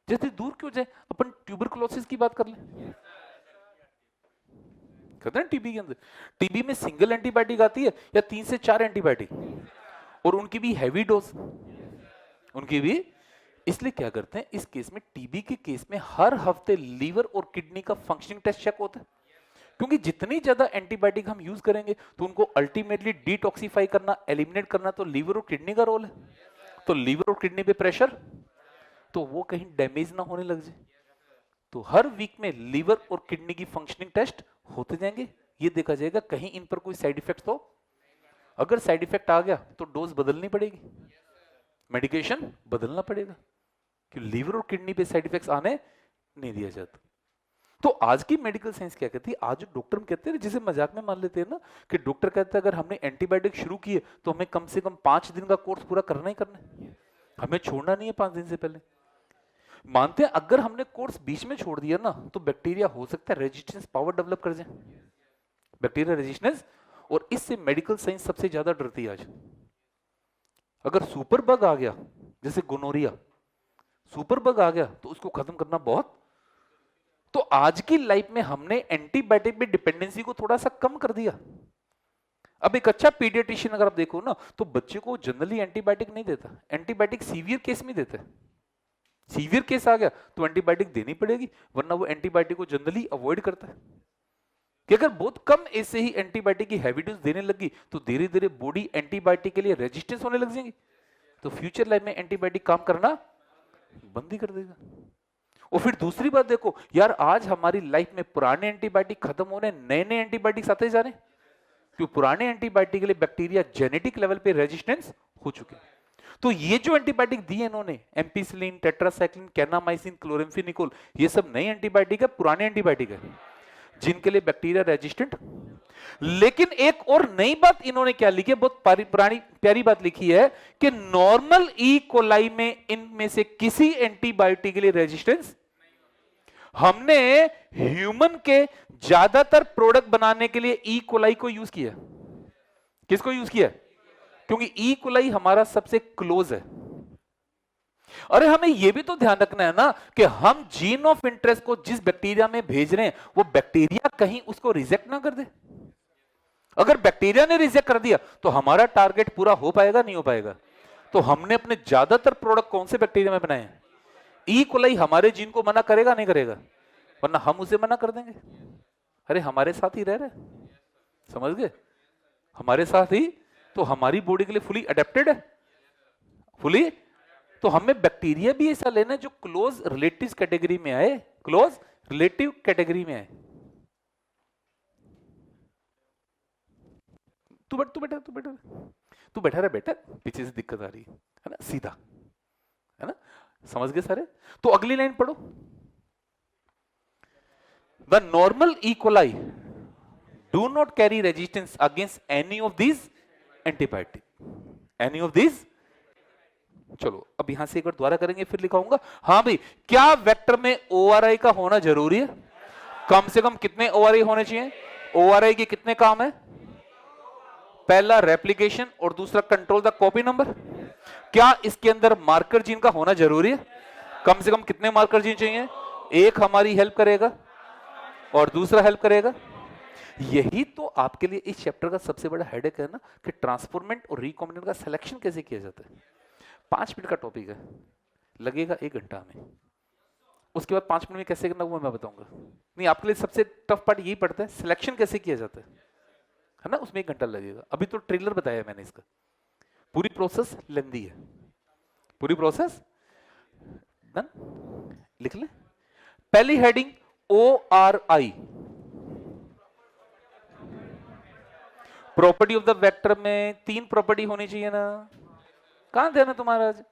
जैसे दूर क्यों जाए, अपन ट्यूबरकुलोसिस की बात कर लें, कहते हैं टीबी के अंदर, टीबी में सिंगल एंटीबायोटिक आती है या 3 से 4 एंटीबायोटिक, और उनकी भी हैवी डोज, उनकी भी। इसलिए क्या करते हैं इस केस में, टीबी के केस में हर हफ्ते लीवर और किडनी का फंक्शनिंग टेस्ट चेक होता है, क्योंकि जितनी ज्यादा एंटीबायोटिक हम यूज करेंगे तो उनको अल्टीमेटली डिटॉक्सिफाई करना, एलिमिनेट करना तो लीवर और किडनी का रोल है। तो लीवर और किडनी पे प्रेशर, तो वो कहीं डैमेज ना होने लग जाए। तो हर वीक में लीवर और किडनी की फंक्शनिंग टेस्ट होते जाएंगे, ये देखा जाएगा कहीं इन पर कोई साइड इफेक्ट तो, अगर साइड इफेक्ट आ गया तो डोज बदलनी पड़ेगी, मेडिकेशन बदलना पड़ेगा, कि लीवर और किडनी पे साइड इफेक्ट्स आने नहीं दिया जाता। तो आज की मेडिकल साइंस क्या कहती है? आज डॉक्टर कहते हैं, जिसे मजाक में मान लेते हैं ना, कि डॉक्टर कहता है अगर हमने एंटीबायोटिक शुरू किए तो हमें कम से कम 5 दिन का कोर्स पूरा करना ही करना है, हमें छोड़ना नहीं है 5 दिन से पहले। मानते हैं अगर हमने कोर्स बीच में छोड़ दिया ना, तो बैक्टीरिया हो सकता है रेजिस्टेंस पावर डेवलप कर जाए, बैक्टीरिया रेजिस्टेंस। और इससे मेडिकल साइंस सबसे ज्यादा डरती है आज। अगर सुपर बग आ गया, जैसे गोनोरिया, सुपर बग आ गया तो उसको खत्म करना बहुत। तो आज की लाइफ में हमने एंटीबायोटिक पे डिपेंडेंसी को थोड़ा सा कम कर दिया। अब एक अच्छा पीडियाट्रिशियन अगर आप देखो ना, तो बच्चे को जनरली एंटीबायोटिक नहीं देता, एंटीबायोटिक सीवियर केस में देता है। सीवियर केस आ गया तो एंटीबायोटिक देनी पड़ेगी, वरना वो एंटीबायोटिक को जनरली अवॉइड करता है। कि अगर बहुत कम ऐसे ही एंटीबायोटिक की हैवी डोज देने लगी तो धीरे धीरे बॉडी एंटीबायोटिक के लिए रेजिस्टेंस होने लग जाएगी, तो फ्यूचर लाइफ में एंटीबायोटिक काम करना बंद ही कर देगा। और फिर दूसरी बात देखो यार, आज हमारी लाइफ में पुराने एंटीबायोटिक खत्म हो रहे हैं, नए नए एंटीबायोटिक्स आते जा रहे हैं, क्योंकि पुराने एंटीबायोटिक के लिए बैक्टीरिया जेनेटिक लेवल पे रेजिस्टेंस हो चुके हैं। तो ये जो एंटीबायोटिक दिए इन्होंने, एम्पिसिलिन, टेट्रासाइक्लिन, कैनामाइसिन, क्लोरेम्फेनिकोल, ये सब नए एंटीबायोटिक है, पुराने एंटीबायोटिक है जिनके लिए बैक्टीरिया रेजिस्टेंट। लेकिन एक और नई बात इन्होंने क्या लिखी है, बहुत पुरानी प्यारी बात लिखी है, कि नॉर्मल ई कोलाई में इनमें से किसी एंटीबायोटिक के लिए रेजिस्टेंस। हमने ह्यूमन के ज्यादातर प्रोडक्ट बनाने के लिए ई कोलाई को यूज किया। किसको यूज किया? क्योंकि ई कोलाई हमारा सबसे क्लोज है। अरे हमें यह भी तो ध्यान रखना है ना कि हम जीन ऑफ इंटरेस्ट को जिस बैक्टीरिया में भेज रहे हैं, वो बैक्टीरिया कहीं उसको रिजेक्ट ना कर दे। अगर बैक्टीरिया ने रिजेक्ट कर दिया तो हमारा टारगेट पूरा हो पाएगा, नहीं हो पाएगा। तो हमने अपने ज्यादातर प्रोडक्ट कौन से बैक्टीरिया में बनाए हैं? ई कोलाई हमारे जीन को मना करेगा, नहीं करेगा? वरना हम उसे मना कर देंगे। अरे हमारे साथ ही रह रहे, समझ गए? हमारे साथ ही, तो हमारी बॉडी के लिए फुली अडेप्टेड है, फुली। तो हमें बैक्टीरिया भी ऐसा लेना है जो क्लोज रिलेटिव कैटेगरी में आए, क्लोज रिलेटिव कैटेगरी में आए। तू बैठा रहे बेटा, पीछे से दिक्कत आ रही है ना, सीधा, है ना? समझ गए सारे? तो अगली लाइन पढ़ो। The normal E coli do not carry resistance against any of these antibiotic, any of these. चलो अब यहां से एक बार दोबारा करेंगे फिर लिखाऊंगा। हाँ भाई, क्या वेक्टर में ORI का होना जरूरी है? कम से कम कितने ORI होने चाहिए? ORI के कितने काम है? पहला रेप्लिकेशन और दूसरा कंट्रोल द कॉपी नंबर। क्या इसके अंदर मार्कर जीन का होना जरूरी है? कम से कम कितने मार्कर जीन चाहिए? एक हमारी हेल्प करेगा और दूसरा हेल्प करेगा। यही तो आपके लिए इस चैप्टर का सबसे बड़ा हेडेक है ना, कि ट्रांसफॉर्मेंट और रिकॉम्बिनेंट का सिलेक्शन कैसे किया जाता है। 5 मिनट का टॉपिक है, लगेगा 1 घंटा में। उसके बाद 5 मिनट में कैसे करना वो मैं बताऊंगा। नहीं, आपके लिए सबसे टफ पार्ट यही पड़ता है, सिलेक्शन कैसे किया जाता है ना, उसमें 1 घंटा लगेगा। अभी तो ट्रेलर बताया मैंने इसका, पूरी प्रोसेस लेंदी है, पूरी प्रोसेस डन। लिख ले पहली heading ORI, property of the vector में 3 प्रॉपर्टी होनी चाहिए ना। कहां ध्यान है तुम्हारा आज?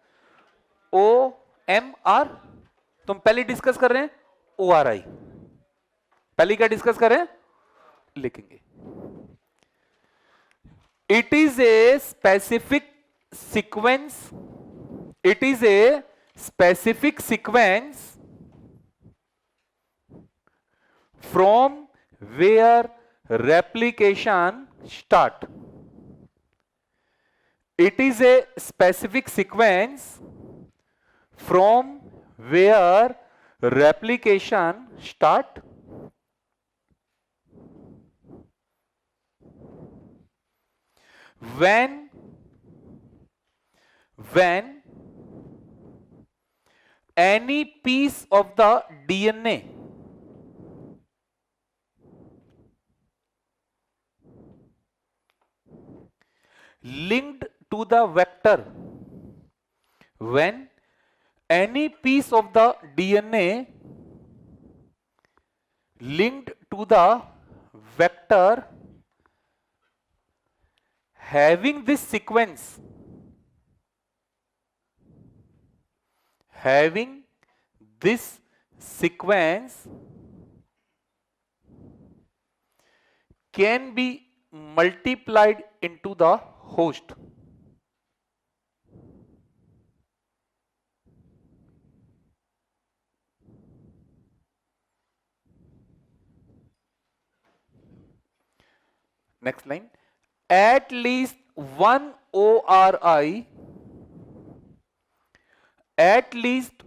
OMR तुम पहले डिस्कस कर रहे हैं, ORI पहले क्या डिस्कस कर रहे हैं, लिखेंगे। It is a specific sequence, it is a specific sequence from where replication start. It is a specific sequence from where replication start. When any piece of the DNA linked to the vector, when any piece of the DNA linked to the vector having this sequence, having this sequence can be multiplied into the host. Next line, at least one ORI, at least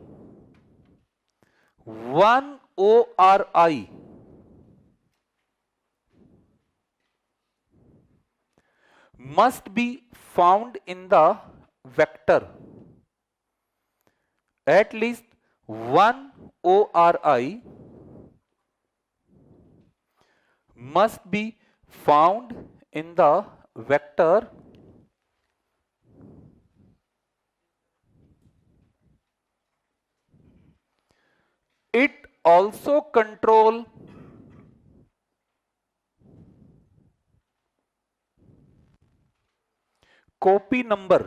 one ORI must be found in the vector. At least one ORI must be found in the vector it also control copy number.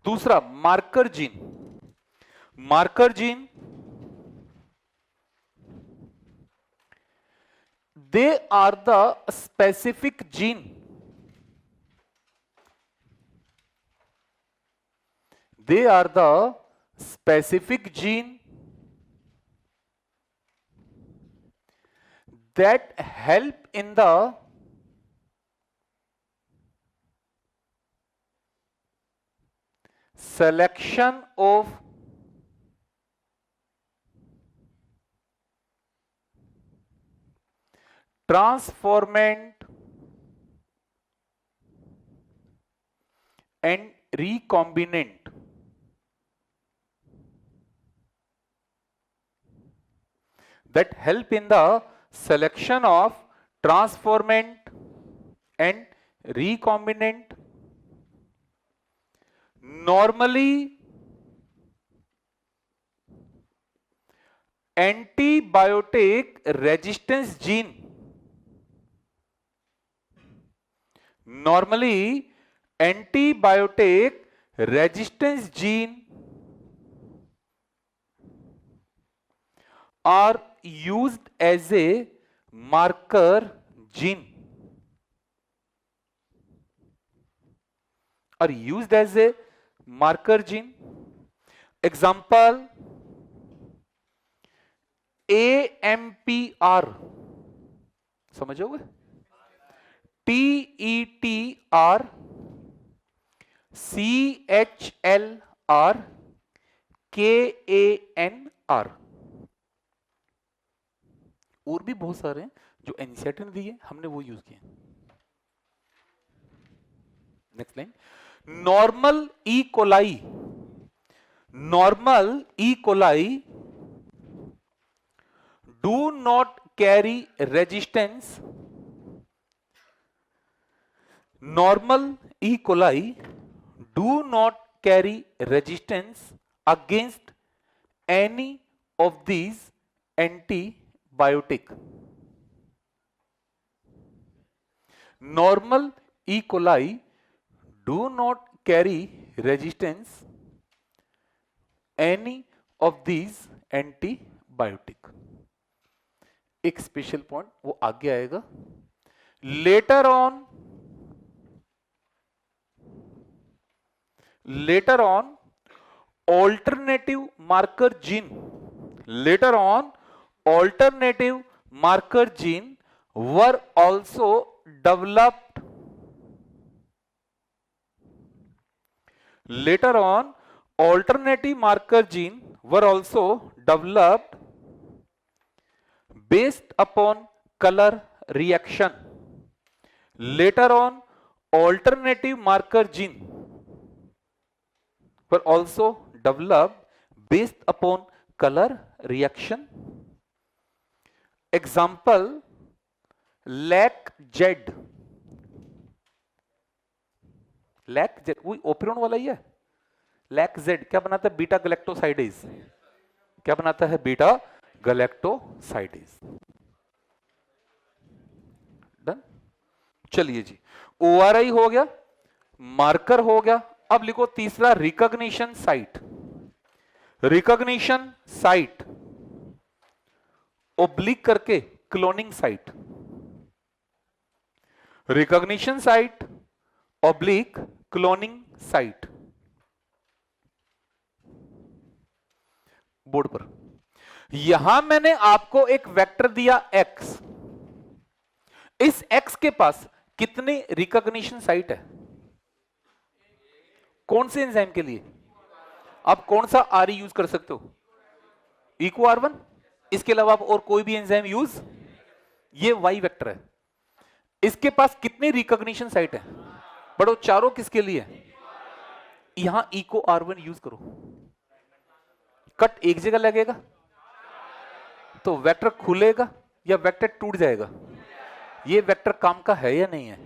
दूसरा marker gene, marker gene they are the specific gene, they are the specific gene that help in the selection of transformant and recombinant, that help in the selection of transformant and recombinant. Normally antibiotic resistance gene, normally antibiotic resistance gene are used as a marker gene, are used as a marker gene. Example, AMPR समझोगे? TETR, CHLR, KANR, और भी बहुत सारे हैं जो NCERT ने दिए, हमने वो यूज किए. Next line, normal E coli. Normal E coli do not carry resistance. Normal E coli do not carry resistance against any of these antibiotic. Normal E coli do not carry resistance any of these antibiotic. एक special point वो आगे आएगा. later on alternative marker gene were also developed. Later on, alternative marker gene were also developed based upon color reaction. Later on, alternative marker gene were also developed based upon color reaction. Example, LAC-Z. LAC-Z वही operon वाला ही है. LAC-Z क्या बनाता है? Beta galactosidase. क्या बनाता है? Beta galactosidase. Done. चलिए जी, ORI हो गया, मार्कर हो गया. अब लिखो तीसरा, recognition site. Recognition site oblique करके cloning site. Recognition site oblique cloning site. Board पर यहां मैंने आपको एक वेक्टर दिया x. इस x के पास कितने रिकॉग्निशन साइट है? कौन से एंजाइम के लिए? आप कौन सा आर यूज कर सकते हो? Eco R1. इसके अलावा आप और कोई भी एंजाइम यूज? ये y वेक्टर है. इसके पास कितने रिकॉग्निशन साइट है? बड़ो चारों किसके लिए? यहां इको R1 यूज करो. कट एक जगह लगेगा तो वेक्टर खुलेगा या वेक्टर टूट जाएगा? ये वेक्टर काम का है या नहीं है?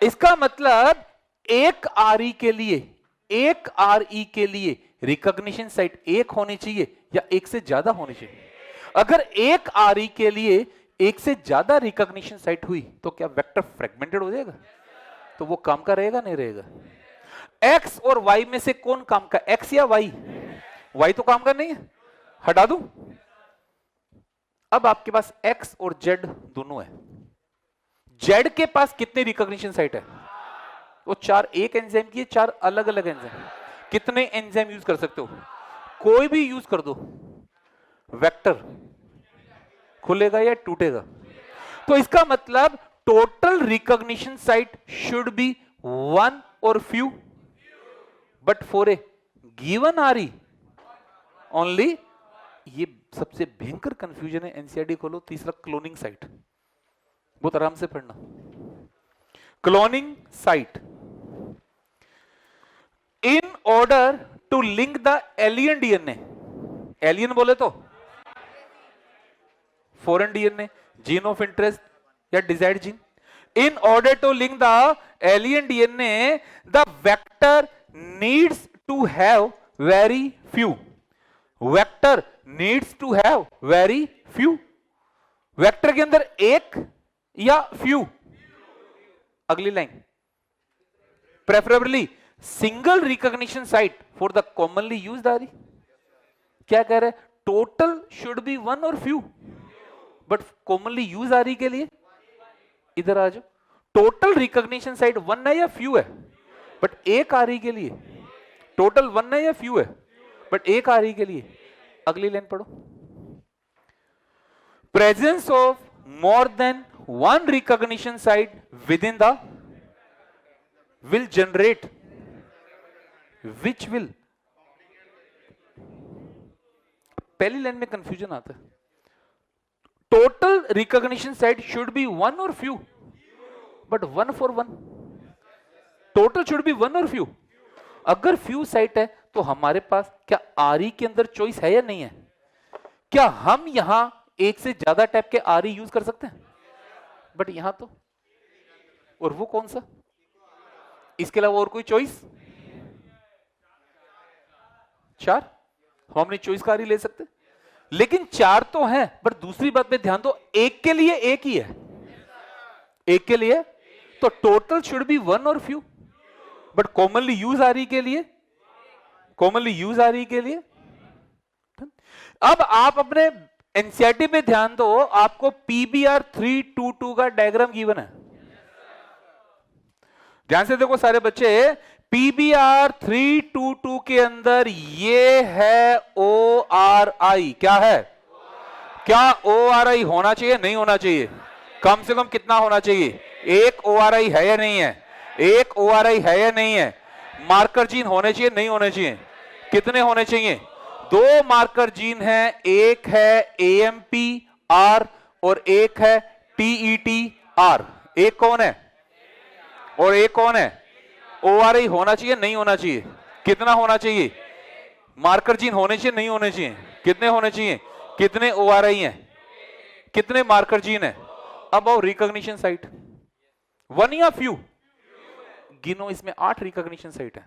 इसका मतलब एक RE के लिए, एक RE के लिए रिकॉग्निशन साइट एक होनी चाहिए या एक से ज्यादा होनी चाहिए? अगर एक RE के लिए एक से ज्यादा रिकॉग्निशन साइट हुई तो क्या वेक्टर फ्रेगमेंटेड हो जाएगा? तो वो काम का रहेगा नहीं रहेगा? X और Y में से कौन काम का? X या Y? Y तो काम का नहीं है, हटा दूं. अब आपके पास X और Z दोनों है. Z के पास कितने रिकॉग्निशन साइट है? वो चार एक एंजाइम की है, चार अलग अलग एंजाइम. कितने एंजाइम यूज कर सकते हो? कोई भी यूज कर दो, वेक्टर खुलेगा या टूटेगा? तो इसका मतलब total recognition site should be one or few, but for a given RE only. ये सबसे भयंकर कंफ्यूजन है. एनसीईआरटी खोलो, तीसरा क्लोनिंग साइट. बहुत आराम से पढ़ना. Cloning site. In order to link the alien DNA, alien बोले तो foreign DNA, gene of interest या desired gene. In order to link the alien DNA the vector needs to have very few. Vector needs to have very few. Vector के अंदर एक या few? अगली line, preferably single recognition site for the commonly used RE. क्या कह रहे हैं? Total should be one or few, but commonly use RE के लिए इधर आ जाओ. टोटल रिकॉग्निशन साइट वन है या फ्यू है? बट एक आरई के लिए टोटल 1 है या फ्यू है, बट एक आरई के लिए। अगली लाइन पढ़ो, presence of more than one recognition site within the will generate which will. पहली लाइन में कंफ्यूजन आता है, total recognition site should be one or few, but one for one. Total should be one or few. अगर few site है तो हमारे पास क्या आरई के अंदर चॉइस है या नहीं है? क्या हम यहां एक से ज्यादा टाइप के आरई यूज कर सकते हैं? बट यहां तो, और वो कौन सा, इसके अलावा और कोई चॉइस? 4, हम अपनी चॉइस का आरई ले सकते, लेकिन 4 तो है, बट दूसरी बात पे ध्यान दो, एक के लिए एक ही है, एक के लिए, तो total should be one or few, but commonly use आरई के लिए, कॉमनली यूज आरई के लिए। अब आप अपने एनसीईआरटी पे ध्यान दो, आपको पीबीआर 322 का डायग्राम गिवन है। ध्यान से देखो सारे बच्चे, पीबीआर 322 के अंदर ये है ओ आर आई। क्या है? क्या ओ आर आई होना चाहिए, नहीं होना चाहिए? कम से कम कितना होना चाहिए? एक ओ आर आई है या नहीं है? एक ओ आर आई है या नहीं है? मार्कर जीन होने चाहिए, नहीं होने चाहिए? कितने होने चाहिए? 2 मार्कर जीन हैं, एक है AMPR और एक है TETR। एक कौन है और एक कौन है? ORI होना चाहिए, नहीं होना चाहिए? कितना होना चाहिए? मार्कर जीन होने चाहिए, नहीं होने चाहिए? कितने होने चाहिए? कितने ORI हैं? कितने मार्कर जीन है? अब आओ रिकॉग्निशन साइट, 1 या फ्यू? गिनो, इसमें 8 रिकॉग्निशन साइट है।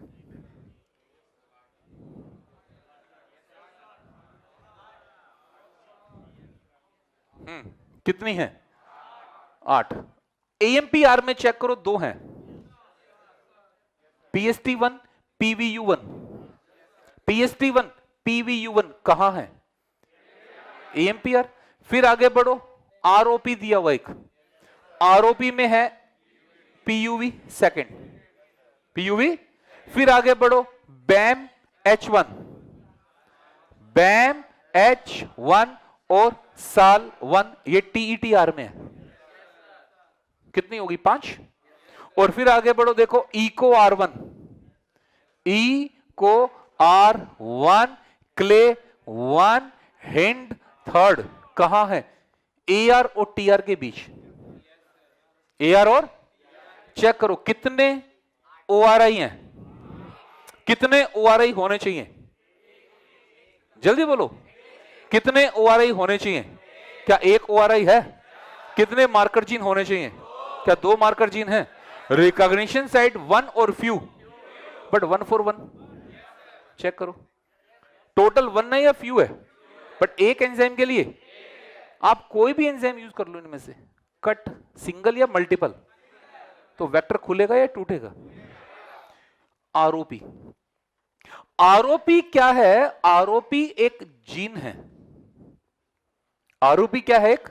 कितनी है? 8। AMPR में चेक करो, 2 हैं, PST1 PVU1। PST1 PVU1 कहां है? AMPR। फिर आगे बढ़ो, ROP दिया हुआ एक, ROP में है PUV सेकंड, PUV। फिर आगे बढ़ो, BAM H1, BAM H1 और साल 1, ये TETR में है। कितनी होगी? 5। और फिर आगे बढ़ो, देखो eco R1, eco R1, clay 1, hind 3rd कहां है? AR और TR के बीच। AR और, चेक करो कितने ORI हैं, कितने ORI होने चाहिए? जल्दी बोलो, कितने ORI होने चाहिए? क्या एक ORI है? कितने मार्कर जीन होने चाहिए? क्या 2 मार्कर जीन है? रिकॉग्निशन साइट 1 और फ्यू, बट 1 फॉर 1। चेक करो, टोटल 1 है या फ्यू है? बट एक एंजाइम के लिए आप कोई भी एंजाइम यूज कर लो इनमें से, कट सिंगल या मल्टीपल, तो वेक्टर खुलेगा या टूटेगा? आरओपी। आरओपी क्या है? आरओपी एक जीन है। आरओपी क्या है? एक,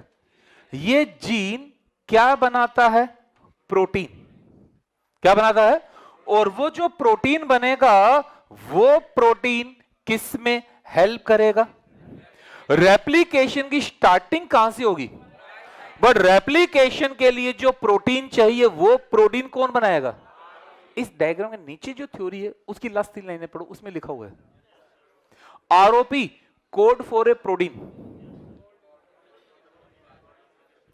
ये जीन क्या बनाता है? प्रोटीन। क्या बनाता है? और वो जो प्रोटीन बनेगा, वो प्रोटीन किस में हेल्प करेगा? रेप्लिकेशन की स्टार्टिंग कहां से होगी? बट रेप्लिकेशन के लिए जो प्रोटीन चाहिए, वो प्रोटीन कौन बनाएगा? इस डायग्राम के नीचे जो थ्योरी है उसकी लास्ट 3 लाइनें पढ़ो, उसमें लिखा हुआ है ROP code for a protein.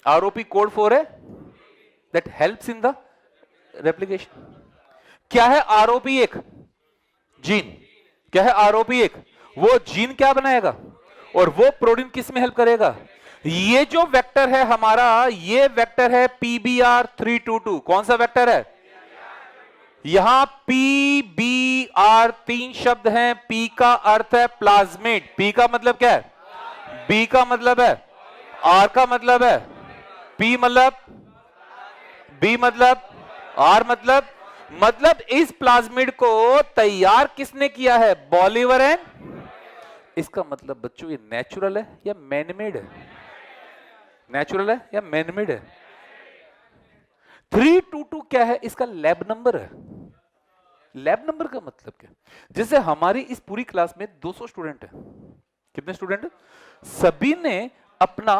ROP code for a that helps in the replication. क्या है आरओपी? एक जीन। क्या है आरओपी? एक, वो जीन क्या बनाएगा और वो प्रोटीन किस में हेल्प करेगा? ये जो वेक्टर है हमारा, ये वेक्टर है PBR 322। कौन सा वेक्टर है? यहां PBR 3 शब्द हैं। P का अर्थ है प्लाज्मिड। P का मतलब क्या है? B का मतलब है, R का मतलब है, P मतलब, B मतलब, R मतलब इस प्लाज्मिड को तैयार किसने किया है? Bolivar and. इसका मतलब बच्चों ये नेचुरल है या मैनमेड है? नेचुरल है या मैनमेड है? 322 क्या है? इसका लैब नंबर है। लैब नंबर का मतलब क्या? जैसे हमारी इस पूरी क्लास में 200 स्टूडेंट है, कितने स्टूडेंट है? सभी ने अपना